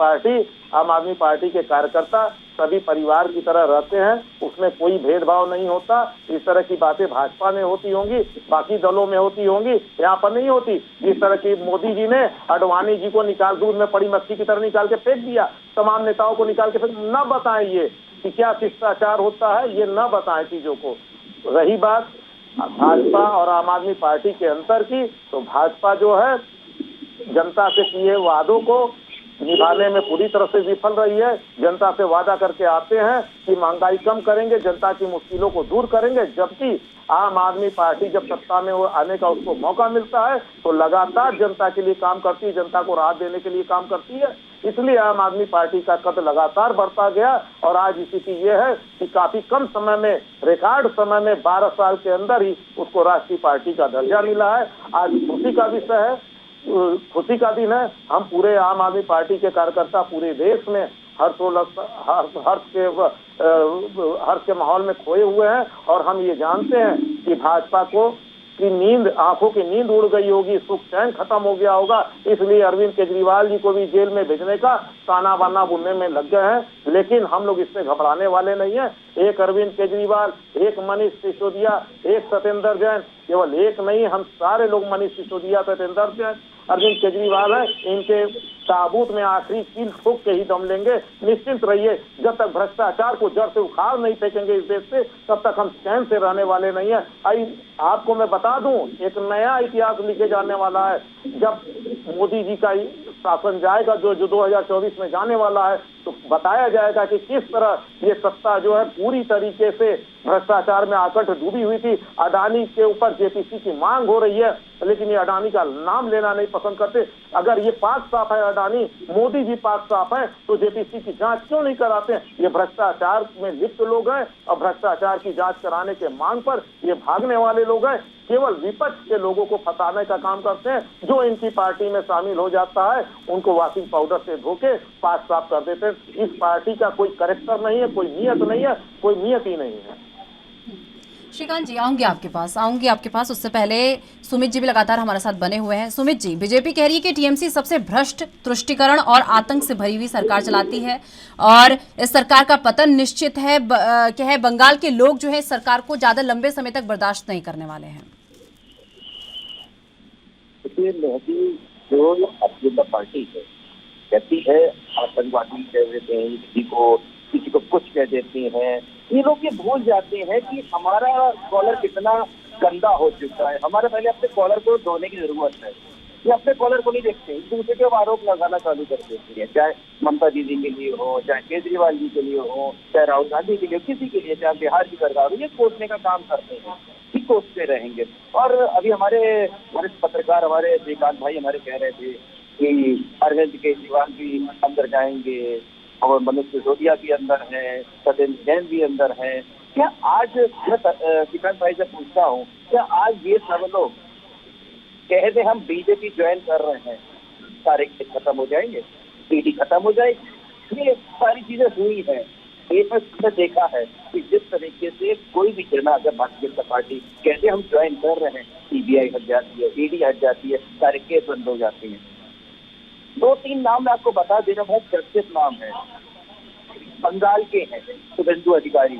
पार्टी के कार्यकर्ता सभी परिवार की तरह रहते हैं, उसमें कोई भेदभाव नहीं होता। इस तरह की बातें भाजपा में होती होंगी, बाकी दलों में होती होंगी, यहाँ पर नहीं होती। जिस तरह की मोदी जी ने अडवाणी जी को निकाल, दूध में पड़ी मक्खी की तरह निकाल के फेंक दिया, तमाम नेताओं को निकाल के फेंक, न बताएं ये कि क्या शिष्टाचार होता है, ये न बताएं चीजों को। रही बात भाजपा और आम आदमी पार्टी के अंतर की, तो भाजपा जो है जनता से किए वादों को निभाने में पूरी तरह से विफल रही है। जनता से वादा करके आते हैं कि महंगाई कम करेंगे, जनता की मुश्किलों को दूर करेंगे, जबकि आम आदमी पार्टी जब सत्ता में आने का उसको मौका मिलता है तो लगातार जनता के लिए काम करती है, जनता को राहत देने के लिए काम करती है। इसलिए आम आदमी पार्टी का कद लगातार बढ़ता गया और आज स्थिति ये है कि काफी कम समय में, रिकॉर्ड समय में 12 साल के अंदर ही उसको राष्ट्रीय पार्टी का दर्जा मिला है। आज खुशी का विषय है, खुशी का दिन है। हम पूरे आम आदमी पार्टी के कार्यकर्ता पूरे देश में हर्ष के माहौल में खोए हुए हैं और हम ये जानते हैं कि भाजपा की नींद, आंखों की नींद उड़ गई होगी, सुख चैन खत्म हो गया होगा। इसलिए अरविंद केजरीवाल जी को भी जेल में भेजने का ताना बाना बुनने में लग गए हैं। लेकिन हम लोग इससे घबराने वाले नहीं हैं। एक अरविंद केजरीवाल, एक मनीष सिसोदिया, एक सत्येंद्र जैन, केवल एक नहीं, हम सारे लोग मनीष सिसोदिया, सत्येंद्र जैन, अरविंद केजरीवाल है, इनके ताबूत में आखिरी कील ठोक के ही दम लेंगे। निश्चिंत रहिए, जब तक भ्रष्टाचार को जड़ से उखाड़ नहीं फेंकेंगे इस देश से, तब तक हम चैन से रहने वाले नहीं है। आपको मैं बता दूं, एक नया इतिहास लिखे जाने वाला है। जब मोदी जी का शासन जाएगा, जो 2024 में जाने वाला है, तो बताया जाएगा कि किस तरह ये सत्ता जो है पूरी तरीके से भ्रष्टाचार में आकट डूबी हुई थी। अडानी के ऊपर जेपीसी की मांग हो रही है, लेकिन ये अडानी का नाम लेना नहीं पसंद करते। अगर ये पाक साफ है अडानी, मोदी जी पाक साफ है, तो जेपीसी की जांच क्यों नहीं कराते हैं? ये भ्रष्टाचार में लिप्त लोग हैं और भ्रष्टाचार की जांच कराने के मांग पर ये भागने वाले लोग हैं। केवल विपक्ष के लोगों को फंसाने का काम करते हैं। जो इनकी पार्टी में शामिल हो जाता है उनको वॉशिंग पाउडर से धोके पाक साफ कर देते हैं। इस पार्टी का कोई कैरेक्टर नहीं है, कोई नियत नहीं है, कोई नियत ही नहीं है। श्रीकांत जी आऊंगी आपके पास। उससे पहले सुमित जी भी लगातार हमारे साथ बने हुए हैं। सुमित जी, बीजेपी कह रही है कि टीएमसी सबसे भ्रष्ट, तुष्टीकरण और आतंक से भरी हुई सरकार चलाती है और इस सरकार का पतन निश्चित है। क्या है, बंगाल के लोग जो है इस सरकार को ज्यादा लंबे समय तक बर्दाश्त नहीं करने वाले हैं। मोदी जो भारतीय जनता पार्टी है, कहती है आतंकवादी कह देते हैं, किसी को कुछ कह देती हैं। ये लोग ये भूल जाते हैं कि हमारा कॉलर कितना गंदा हो चुका है। हमारे पहले अपने कॉलर को धोने की जरूरत है। ये अपने कॉलर को नहीं देखते, एक दूसरे के आरोप लगाना चालू कर देते हैं, चाहे ममता दीदी के लिए हो, चाहे केजरीवाल जी के लिए हो, चाहे राहुल गांधी के लिए, किसी के लिए, चाहे बिहार की सरकार हो, ये कोसने का काम करते हैं, ठीक कोसते रहेंगे। और अभी हमारे पत्रकार, हमारे श्रीकांत भाई हमारे कह रहे थे कि अरविंद केजरीवाल भी अंदर जाएंगे, और मनोज सिसोदिया भी अंदर है, सत्येंद्र जैन भी अंदर है। क्या आज मैं श्रीकांत भाई से पूछता हूँ, क्या आज ये सब लोग कह दे हम बीजेपी ज्वाइन कर रहे हैं, सारे केस खत्म हो जाएंगे, ईडी खत्म हो जाएगी? ये सारी चीजें हुई है। एक में देखा है कि जिस तरीके से कोई भी जना अगर भारतीय जनता पार्टी कहते हम ज्वाइन कर रहे हैं, सीबीआई हट जाती है, ईडी हट जाती है, सारे केस बंद हो जाते हैं। 2-3 नाम मैं आपको बता दे रहा हूँ, बहुत चर्चित नाम है, बंगाल के हैं शुभेंदु अधिकारी।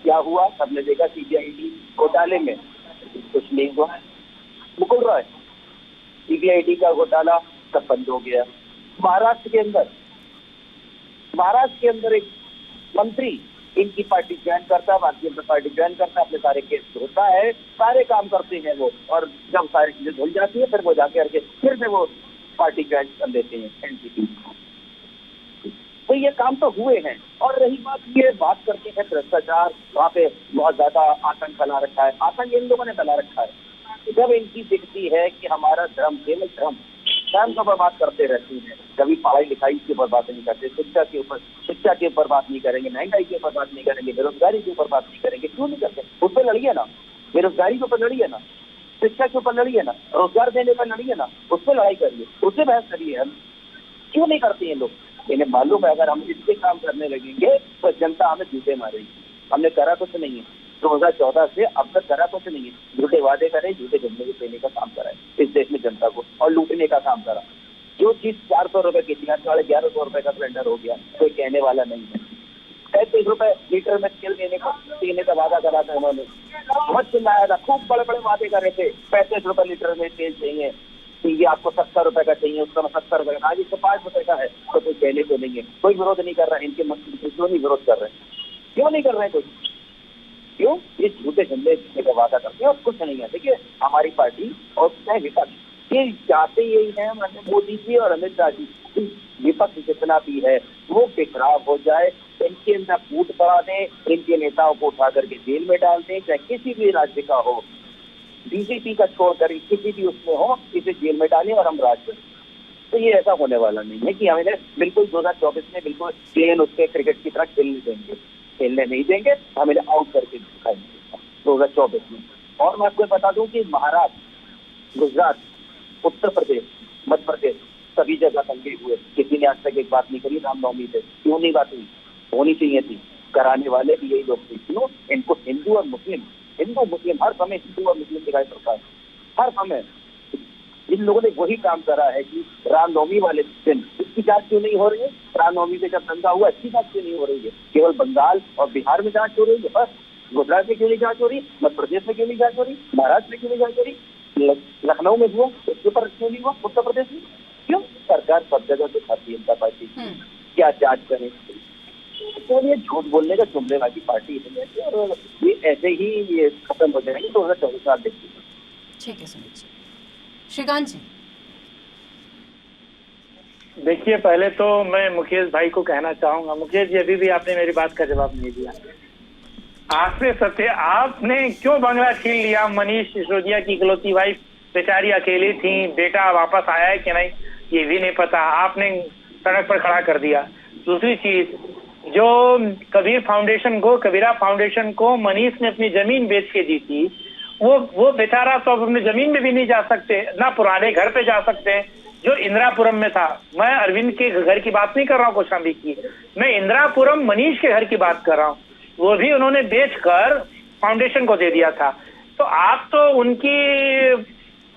क्या हुआ सबने देखा, सीबीआई घोटाले में कुछ नहीं हुआ। मुकुल रॉय, सीबीआई का घोटाला सब बंद हो गया। महाराष्ट्र के अंदर एक मंत्री इनकी पार्टी ज्वाइन करता है, भारतीय जनता पार्टी ज्वाइन करता है, अपने सारे केस होता है, सारे काम करते हैं वो, और जब सारी चीजें धुल जाती है फिर वो जाके करके फिर से वो पार्टी ज्वाइन कर लेते हैं, एनसीपी। तो ये काम तो हुए हैं। और रही बात करते हैं भ्रष्टाचार, वहाँ पे बहुत ज्यादा आतंक फैला रखा है। आतंक इन लोगों ने फैला रखा है। जब इनकी दिखती है कि हमारा धर्म केवल धर्म को बर्बाद करते रहते हैं, कभी पढ़ाई लिखाई के ऊपर बात नहीं करते, शिक्षा के ऊपर बात नहीं करेंगे, महंगाई के ऊपर बात नहीं करेंगे, बेरोजगारी के ऊपर बात नहीं करेंगे। क्यों नहीं करते? उस पर लड़िए ना, बेरोजगारी के ऊपर लड़िए ना, शिक्षा के ऊपर लड़िए ना, रोजगार देने पर लड़िए ना, उस पर लड़ाई करिए, उससे बहस करिए। हम क्यों नहीं करते हैं लोग? इन्हें मालूम है अगर हम इसके काम करने लगेंगे तो जनता हमें झूठे मारेगी। हमने करा कुछ नहीं है, 2014 से अब तक करा कुछ नहीं है। झूठे वादे करे, झूठे झंडे देने का काम करा है इस देश में जनता को, और लूटने का काम करा। जो चीज 400 रुपए की थी, 1100 रुपए का सिलेंडर हो गया, कोई कहने वाला नहीं है। 35 रुपए लीटर में तेल देने का वादा करा था उन्होंने, बहुत चिल्लाया था, खूब बड़े बड़े वादे कर रहे थे। 35 रुपए लीटर में तेल चाहिए, ये आपको 70 रुपए का चाहिए, उसका 70 रुपए का, आज 105 रुपए का है, तो कोई कहने को नहीं है, कोई विरोध नहीं कर रहा है। इनके मंत्री क्यों नहीं विरोध कर रहे हैं? क्यों नहीं कर रहे हैं कोई? क्यों? ये झूठे झंडे का वादा करते हैं और कुछ नहीं है। देखिए हमारी पार्टी और विपक्ष ये चाहते यही है, मोदी जी और अमित शाह जी, विपक्ष जितना भी है वो बेखराब हो जाए, इनके अंदर फूट पड़ा दें, इनके नेताओं को उठा करके जेल में डाल दें, चाहे किसी भी राज्य का हो, बीजेपी का छोड़कर किसी भी उसमें हो, इसे जेल में डालें और हम राज करें। तो ये ऐसा होने वाला नहीं है कि हमें बिल्कुल 2024 में बिल्कुल प्लेन उसके क्रिकेट की तरह खेलने नहीं देंगे, हमें आउट करके दिखाएंगे 2024 में। और मैं आपको बता दूं कि महाराष्ट्र, गुजरात, उत्तर प्रदेश, मध्य प्रदेश सभी जगह दंगे हुए, किसी ने आज तक एक बात नहीं करी रामनवमी से। क्यों नहीं बात हुई? होनी चाहिए थी। कराने वाले भी यही लोग थे। क्यों? इनको हिंदू मुस्लिम हर समय हिंदू और मुस्लिम दिखाई पड़ता है, हर समय। इन लोगों ने वही काम करा है कि रामनवमी वाले दिन इसकी जांच क्यों नहीं हो रही है? रामनवमी से जब दंगा हुआ इसकी जांच क्यों नहीं हो रही है? केवल बंगाल और बिहार में जांच हो रही है बस। गुजरात में क्यों नहीं जांच हो रही? मध्य प्रदेश में क्यों नहीं जांच हो रही? महाराष्ट्र में क्यों नहीं जांच हो रही? लखनऊ में हुआ, उसके ऊपर क्यों नहीं हुआ? उत्तर प्रदेश में क्यों? सरकार सब जगह दिखाती है जनता पार्टी क्या जांच करे। तो ये झूठ बोलने का जुमलेबाजी पार्टी है और ये ऐसे ही ये खत्म हो जाएगी 2024 साल देखिए। ठीक है सुमित जी। श्रीकांत जी, देखिए पहले तो मैं मुकेश भाई को कहना चाहूंगा, मुकेश जी अभी भी आपने मेरी बात का जवाब नहीं दिया। आपने सत्य आपने क्यों बंगला छीन लिया? मनीष सिसोदिया की इकलौती वाइफ बेचारी अकेली थी, बेटा वापस आया है कि नहीं ये भी नहीं पता, आपने सड़क पर खड़ा कर दिया। दूसरी चीज, जो कबीरा फाउंडेशन को मनीष ने अपनी जमीन बेच के दी थी, वो बेचारा तो अब अपनी जमीन में भी नहीं जा सकते, ना पुराने घर पे जा सकते हैं जो इंदिरापुरम में था। मैं अरविंद के घर की बात नहीं कर रहा हूँ कौशाम्बी की, मैं इंदिरापुरम मनीष के घर की बात कर रहा हूँ। वो भी उन्होंने बेचकर फाउंडेशन को दे दिया था। तो आप तो उनकी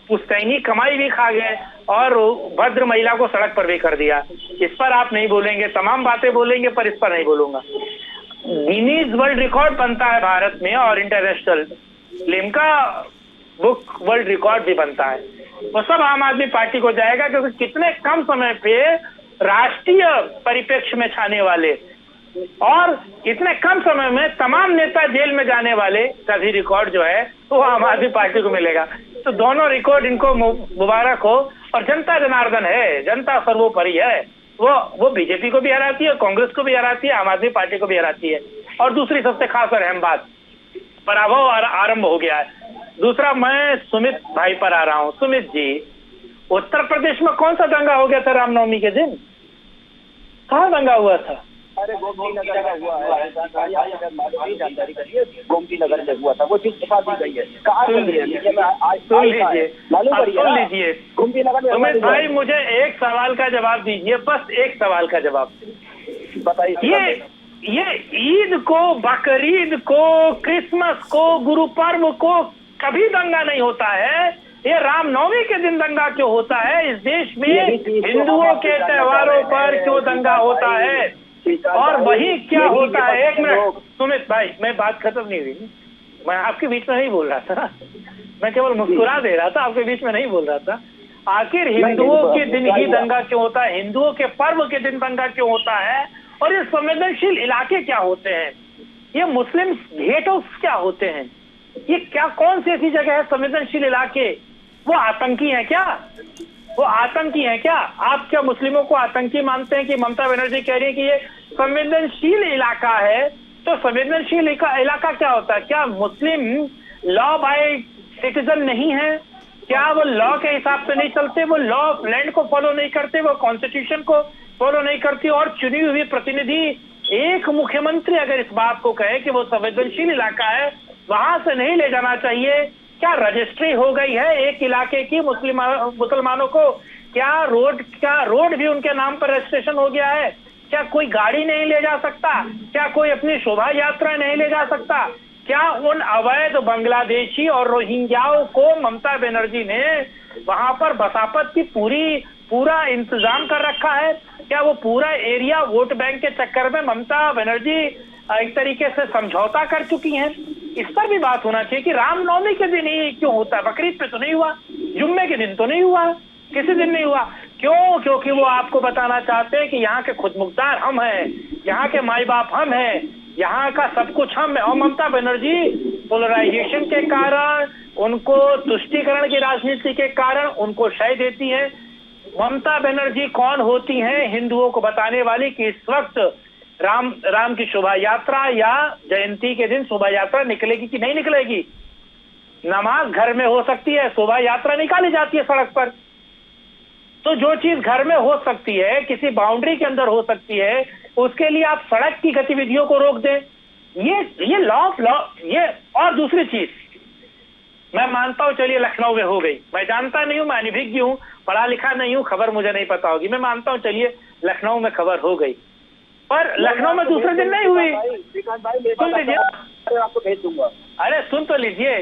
पुश्तैनी कमाई भी खा गए और भद्र महिला को सड़क पर भी कर दिया। इस पर आप नहीं बोलेंगे, तमाम बातें बोलेंगे पर इस पर नहीं बोलूंगा। गिनीज वर्ल्ड रिकॉर्ड बनता है भारत में और international Limca book world record भी बनता है, वो सब आम आदमी पार्टी को जाएगा, क्योंकि कितने कम समय पे राष्ट्रीय परिप्रेक्ष्य में छाने वाले और इतने कम समय में तमाम नेता जेल में जाने वाले सभी रिकॉर्ड जो है वो आम आदमी पार्टी को मिलेगा। तो दोनों रिकॉर्ड इनको मुबारक हो। और जनता जनार्दन है, जनता सर्वोपरि है, वो बीजेपी को भी हराती है, कांग्रेस को भी हराती है, आम आदमी पार्टी को भी हराती है। और दूसरी सबसे खास और अहम बात, पराभव आरंभ हो गया है। दूसरा, मैं सुमित भाई पर आ रहा हूँ। सुमित जी, उत्तर प्रदेश में कौन सा दंगा हो गया था रामनवमी के दिन? कहाँ दंगा हुआ था? अरे गोमती नगर में हुआ है, नहीं जानकारी करिए, गोमती नगर में हुआ था, वो चीज छुपा दी गई है। कहाँ सुन लीजिए, गोमती नगर में। सुमित भाई, मुझे एक सवाल का जवाब दीजिए, बस एक सवाल का जवाब बताइए। ये ईद को, बकरीद को, क्रिसमस को, गुरु पर्व को कभी दंगा नहीं होता है, ये रामनवमी के दिन दंगा क्यों होता है? इस देश में हिंदुओं के त्योहारों पर क्यों दंगा होता है? और वही क्या होता है? एक मिनट सुमित भाई, मैं बात खत्म नहीं हुई, मैं आपके बीच में नहीं बोल रहा था, मैं केवल मुस्कुरा दे रहा था, आपके बीच में नहीं बोल रहा था। आखिर हिंदुओं के दिन ही दंगा क्यों होता है? हिंदुओं के पर्व के दिन दंगा क्यों होता है? और ये संवेदनशील इलाके क्या होते हैं? ये मुस्लिम गेट हाउस क्या होते हैं? ये क्या, कौन सी ऐसी जगह है संवेदनशील इलाके? वो आतंकी है क्या? वो आतंकी है क्या? आप क्या मुस्लिमों को आतंकी मानते हैं? कि ममता बनर्जी कह रही है कि ये संवेदनशील इलाका है, तो संवेदनशील इलाका क्या होता है? क्या मुस्लिम लॉ बाय सिटीजन नहीं है? क्या वो लॉ के हिसाब से नहीं चलते? वो लॉ ऑफ लैंड को फॉलो नहीं करते? वो कॉन्स्टिट्यूशन को फॉलो नहीं करती? और चुनी हुई प्रतिनिधि, एक मुख्यमंत्री अगर इस बात को कहे कि वो संवेदनशील इलाका है, वहां से नहीं ले जाना चाहिए, क्या रजिस्ट्री हो गई है एक इलाके की मुसलमानों को? क्या रोड भी उनके नाम पर रजिस्ट्रेशन हो गया है? क्या कोई गाड़ी नहीं ले जा सकता? क्या कोई अपनी शोभा यात्रा नहीं ले जा सकता? क्या उन अवैध बांग्लादेशी और रोहिंग्याओं को ममता बनर्जी ने वहां पर बसापत की पूरा इंतजाम कर रखा है? क्या वो पूरा एरिया वोट बैंक के चक्कर में ममता बनर्जी एक तरीके से समझौता कर चुकी हैं? इस पर भी बात होना चाहिए कि रामनवमी के दिन ही क्यों होता है? बकरीद पे तो नहीं हुआ, जुम्मे के दिन तो नहीं हुआ, किसी दिन नहीं हुआ। क्यों? क्योंकि वो आपको बताना चाहते हैं कि यहाँ के खुद मुख्तार हम हैं, यहाँ के माई बाप हम हैं, यहाँ का सब कुछ हम है। और ममता बनर्जी पोलराइजेशन के कारण, उनको तुष्टीकरण की राजनीति के कारण उनको शय देती है। ममता बनर्जी कौन होती हैं हिंदुओं को बताने वाली कि इस वक्त राम की शोभा यात्रा या जयंती के दिन शोभा यात्रा निकलेगी कि नहीं निकलेगी? नमाज घर में हो सकती है, शोभा यात्रा निकाली जाती है सड़क पर। तो जो चीज घर में हो सकती है, किसी बाउंड्री के अंदर हो सकती है, उसके लिए आप सड़क की गतिविधियों को रोक दें, ये लॉ। ये और दूसरी चीज मैं मानता हूं, चलिए लखनऊ में हो गई, मैं जानता नहीं हूं, मैं अनभिज्ञ हूं, पढ़ा लिखा नहीं हूं, खबर मुझे नहीं पता होगी, मैं मानता हूं चलिए लखनऊ में खबर हो गई, पर लखनऊ में दूसरे दिन नहीं हुई। सुन लीजिए, आपको भेज दूंगा। अरे सुन तो लीजिए,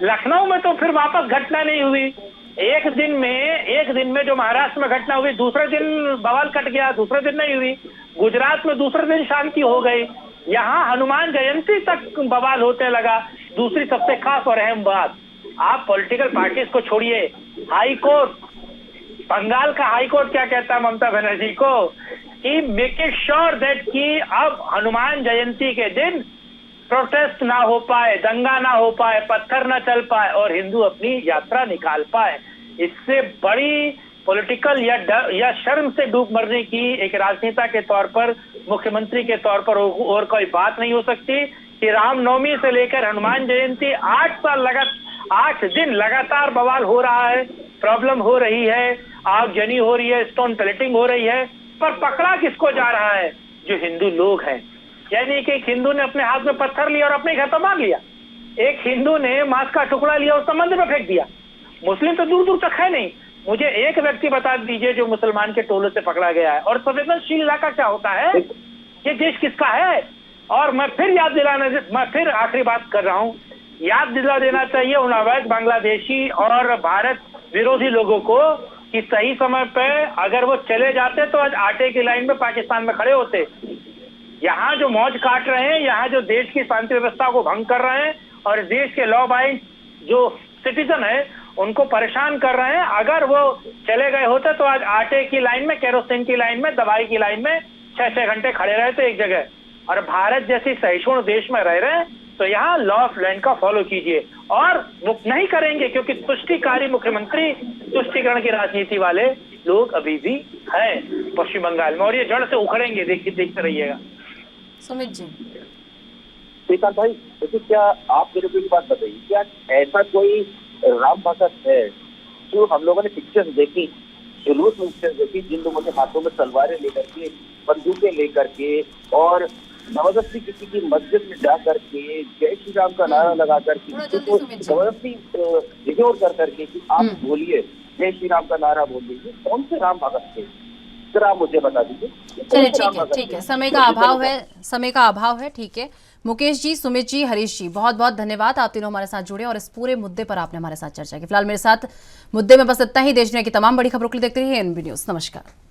लखनऊ में तो फिर वापस घटना नहीं हुई। एक दिन में जो महाराष्ट्र में घटना हुई, दूसरे दिन बवाल कट गया, दूसरे दिन नहीं हुई। गुजरात में दूसरे दिन शांति हो गई। यहाँ हनुमान जयंती तक बवाल होते लगा। दूसरी सबसे खास और अहम बात, आप पॉलिटिकल पार्टीज को छोड़िए, हाई कोर्ट, बंगाल का हाई कोर्ट क्या कहता है ममता बनर्जी को कि मेक इट श्योर दैट कि अब हनुमान जयंती के दिन प्रोटेस्ट ना हो पाए, दंगा ना हो पाए, पत्थर ना चल पाए और हिंदू अपनी यात्रा निकाल पाए। इससे बड़ी पॉलिटिकल या शर्म से डूब मरने की एक राजनेता के तौर पर, मुख्यमंत्री के तौर पर और कोई बात नहीं हो सकती कि रामनवमी से लेकर हनुमान जयंती 8 दिन लगातार बवाल हो रहा है, प्रॉब्लम हो रही है, आगजनी हो रही है, स्टोन पेलेटिंग हो रही है, पर पकड़ा किसको जा रहा है? जो हिंदू लोग हैं। यानी कि एक हिंदू ने अपने हाथ में पत्थर लिया और अपने घर पर मांग लिया, एक हिंदू ने मांस का टुकड़ा लिया और मंदिर में फेंक दिया। मुस्लिम तो दूर दूर तक है नहीं। मुझे एक व्यक्ति बता दीजिए जो मुसलमान के टोले से पकड़ा गया है। और संवेदनशील इलाका क्या होता है? ये देश किसका है? और मैं फिर आखिरी बात कर रहा हूँ, याद दिला देना चाहिए उन अवैध बांग्लादेशी और भारत विरोधी लोगों को कि सही समय पे अगर वो चले जाते तो आज आटे की लाइन में पाकिस्तान में खड़े होते। यहाँ जो मौज काट रहे हैं, यहाँ जो देश की शांति व्यवस्था को भंग कर रहे हैं और देश के लॉ बाइंग जो सिटीजन है उनको परेशान कर रहे हैं, अगर वो चले गए होते तो आज आटे की लाइन में, केरोसिन की लाइन में, दवाई की लाइन में 6-6 घंटे खड़े रहते एक जगह। और भारत जैसी सहिष्णु देश में रह रहे हैं तो यहाँ लॉ ऑफ लैंड का फॉलो कीजिए। और वो नहीं करेंगे क्योंकि तुष्टिकारी मुख्यमंत्री, तुष्टिकरण की राजनीति वाले लोग अभी भी हैं पश्चिम बंगाल में और ये जड़ से उखड़ेंगे। देखते रहिएगा। सुमित जी, श्रीकांत भाई, देखिए क्या आप मेरे को एक बात बताइए, क्या ऐसा कोई राम भक्त है जो हम लोगों ने पिक्चर्स देखी जुलूस में देखिए, जिन लोगों के हाथों में तलवारें लेकर के, बंदूकें लेकर के और जबरदस्ती किसी की मस्जिद में जा करके जय श्री राम का नारा लगा करके जबरदस्ती इग्नोर कर करके कि आप बोलिए जय श्री राम का नारा बोल दीजिए, कौन से राम भगत थे? सर आप मुझे बता दीजिए। चलिए ठीक है, समय का अभाव है, ठीक है। मुकेश जी, सुमित जी, हरीश जी, बहुत बहुत धन्यवाद, आप तीनों हमारे साथ जुड़े और इस पूरे मुद्दे पर आपने हमारे साथ चर्चा की। फिलहाल मेरे साथ मुद्दे में बस इतना ही। देश दुनिया की तमाम बड़ी खबरों के लिए देखते रहिए एनबी न्यूज। नमस्कार।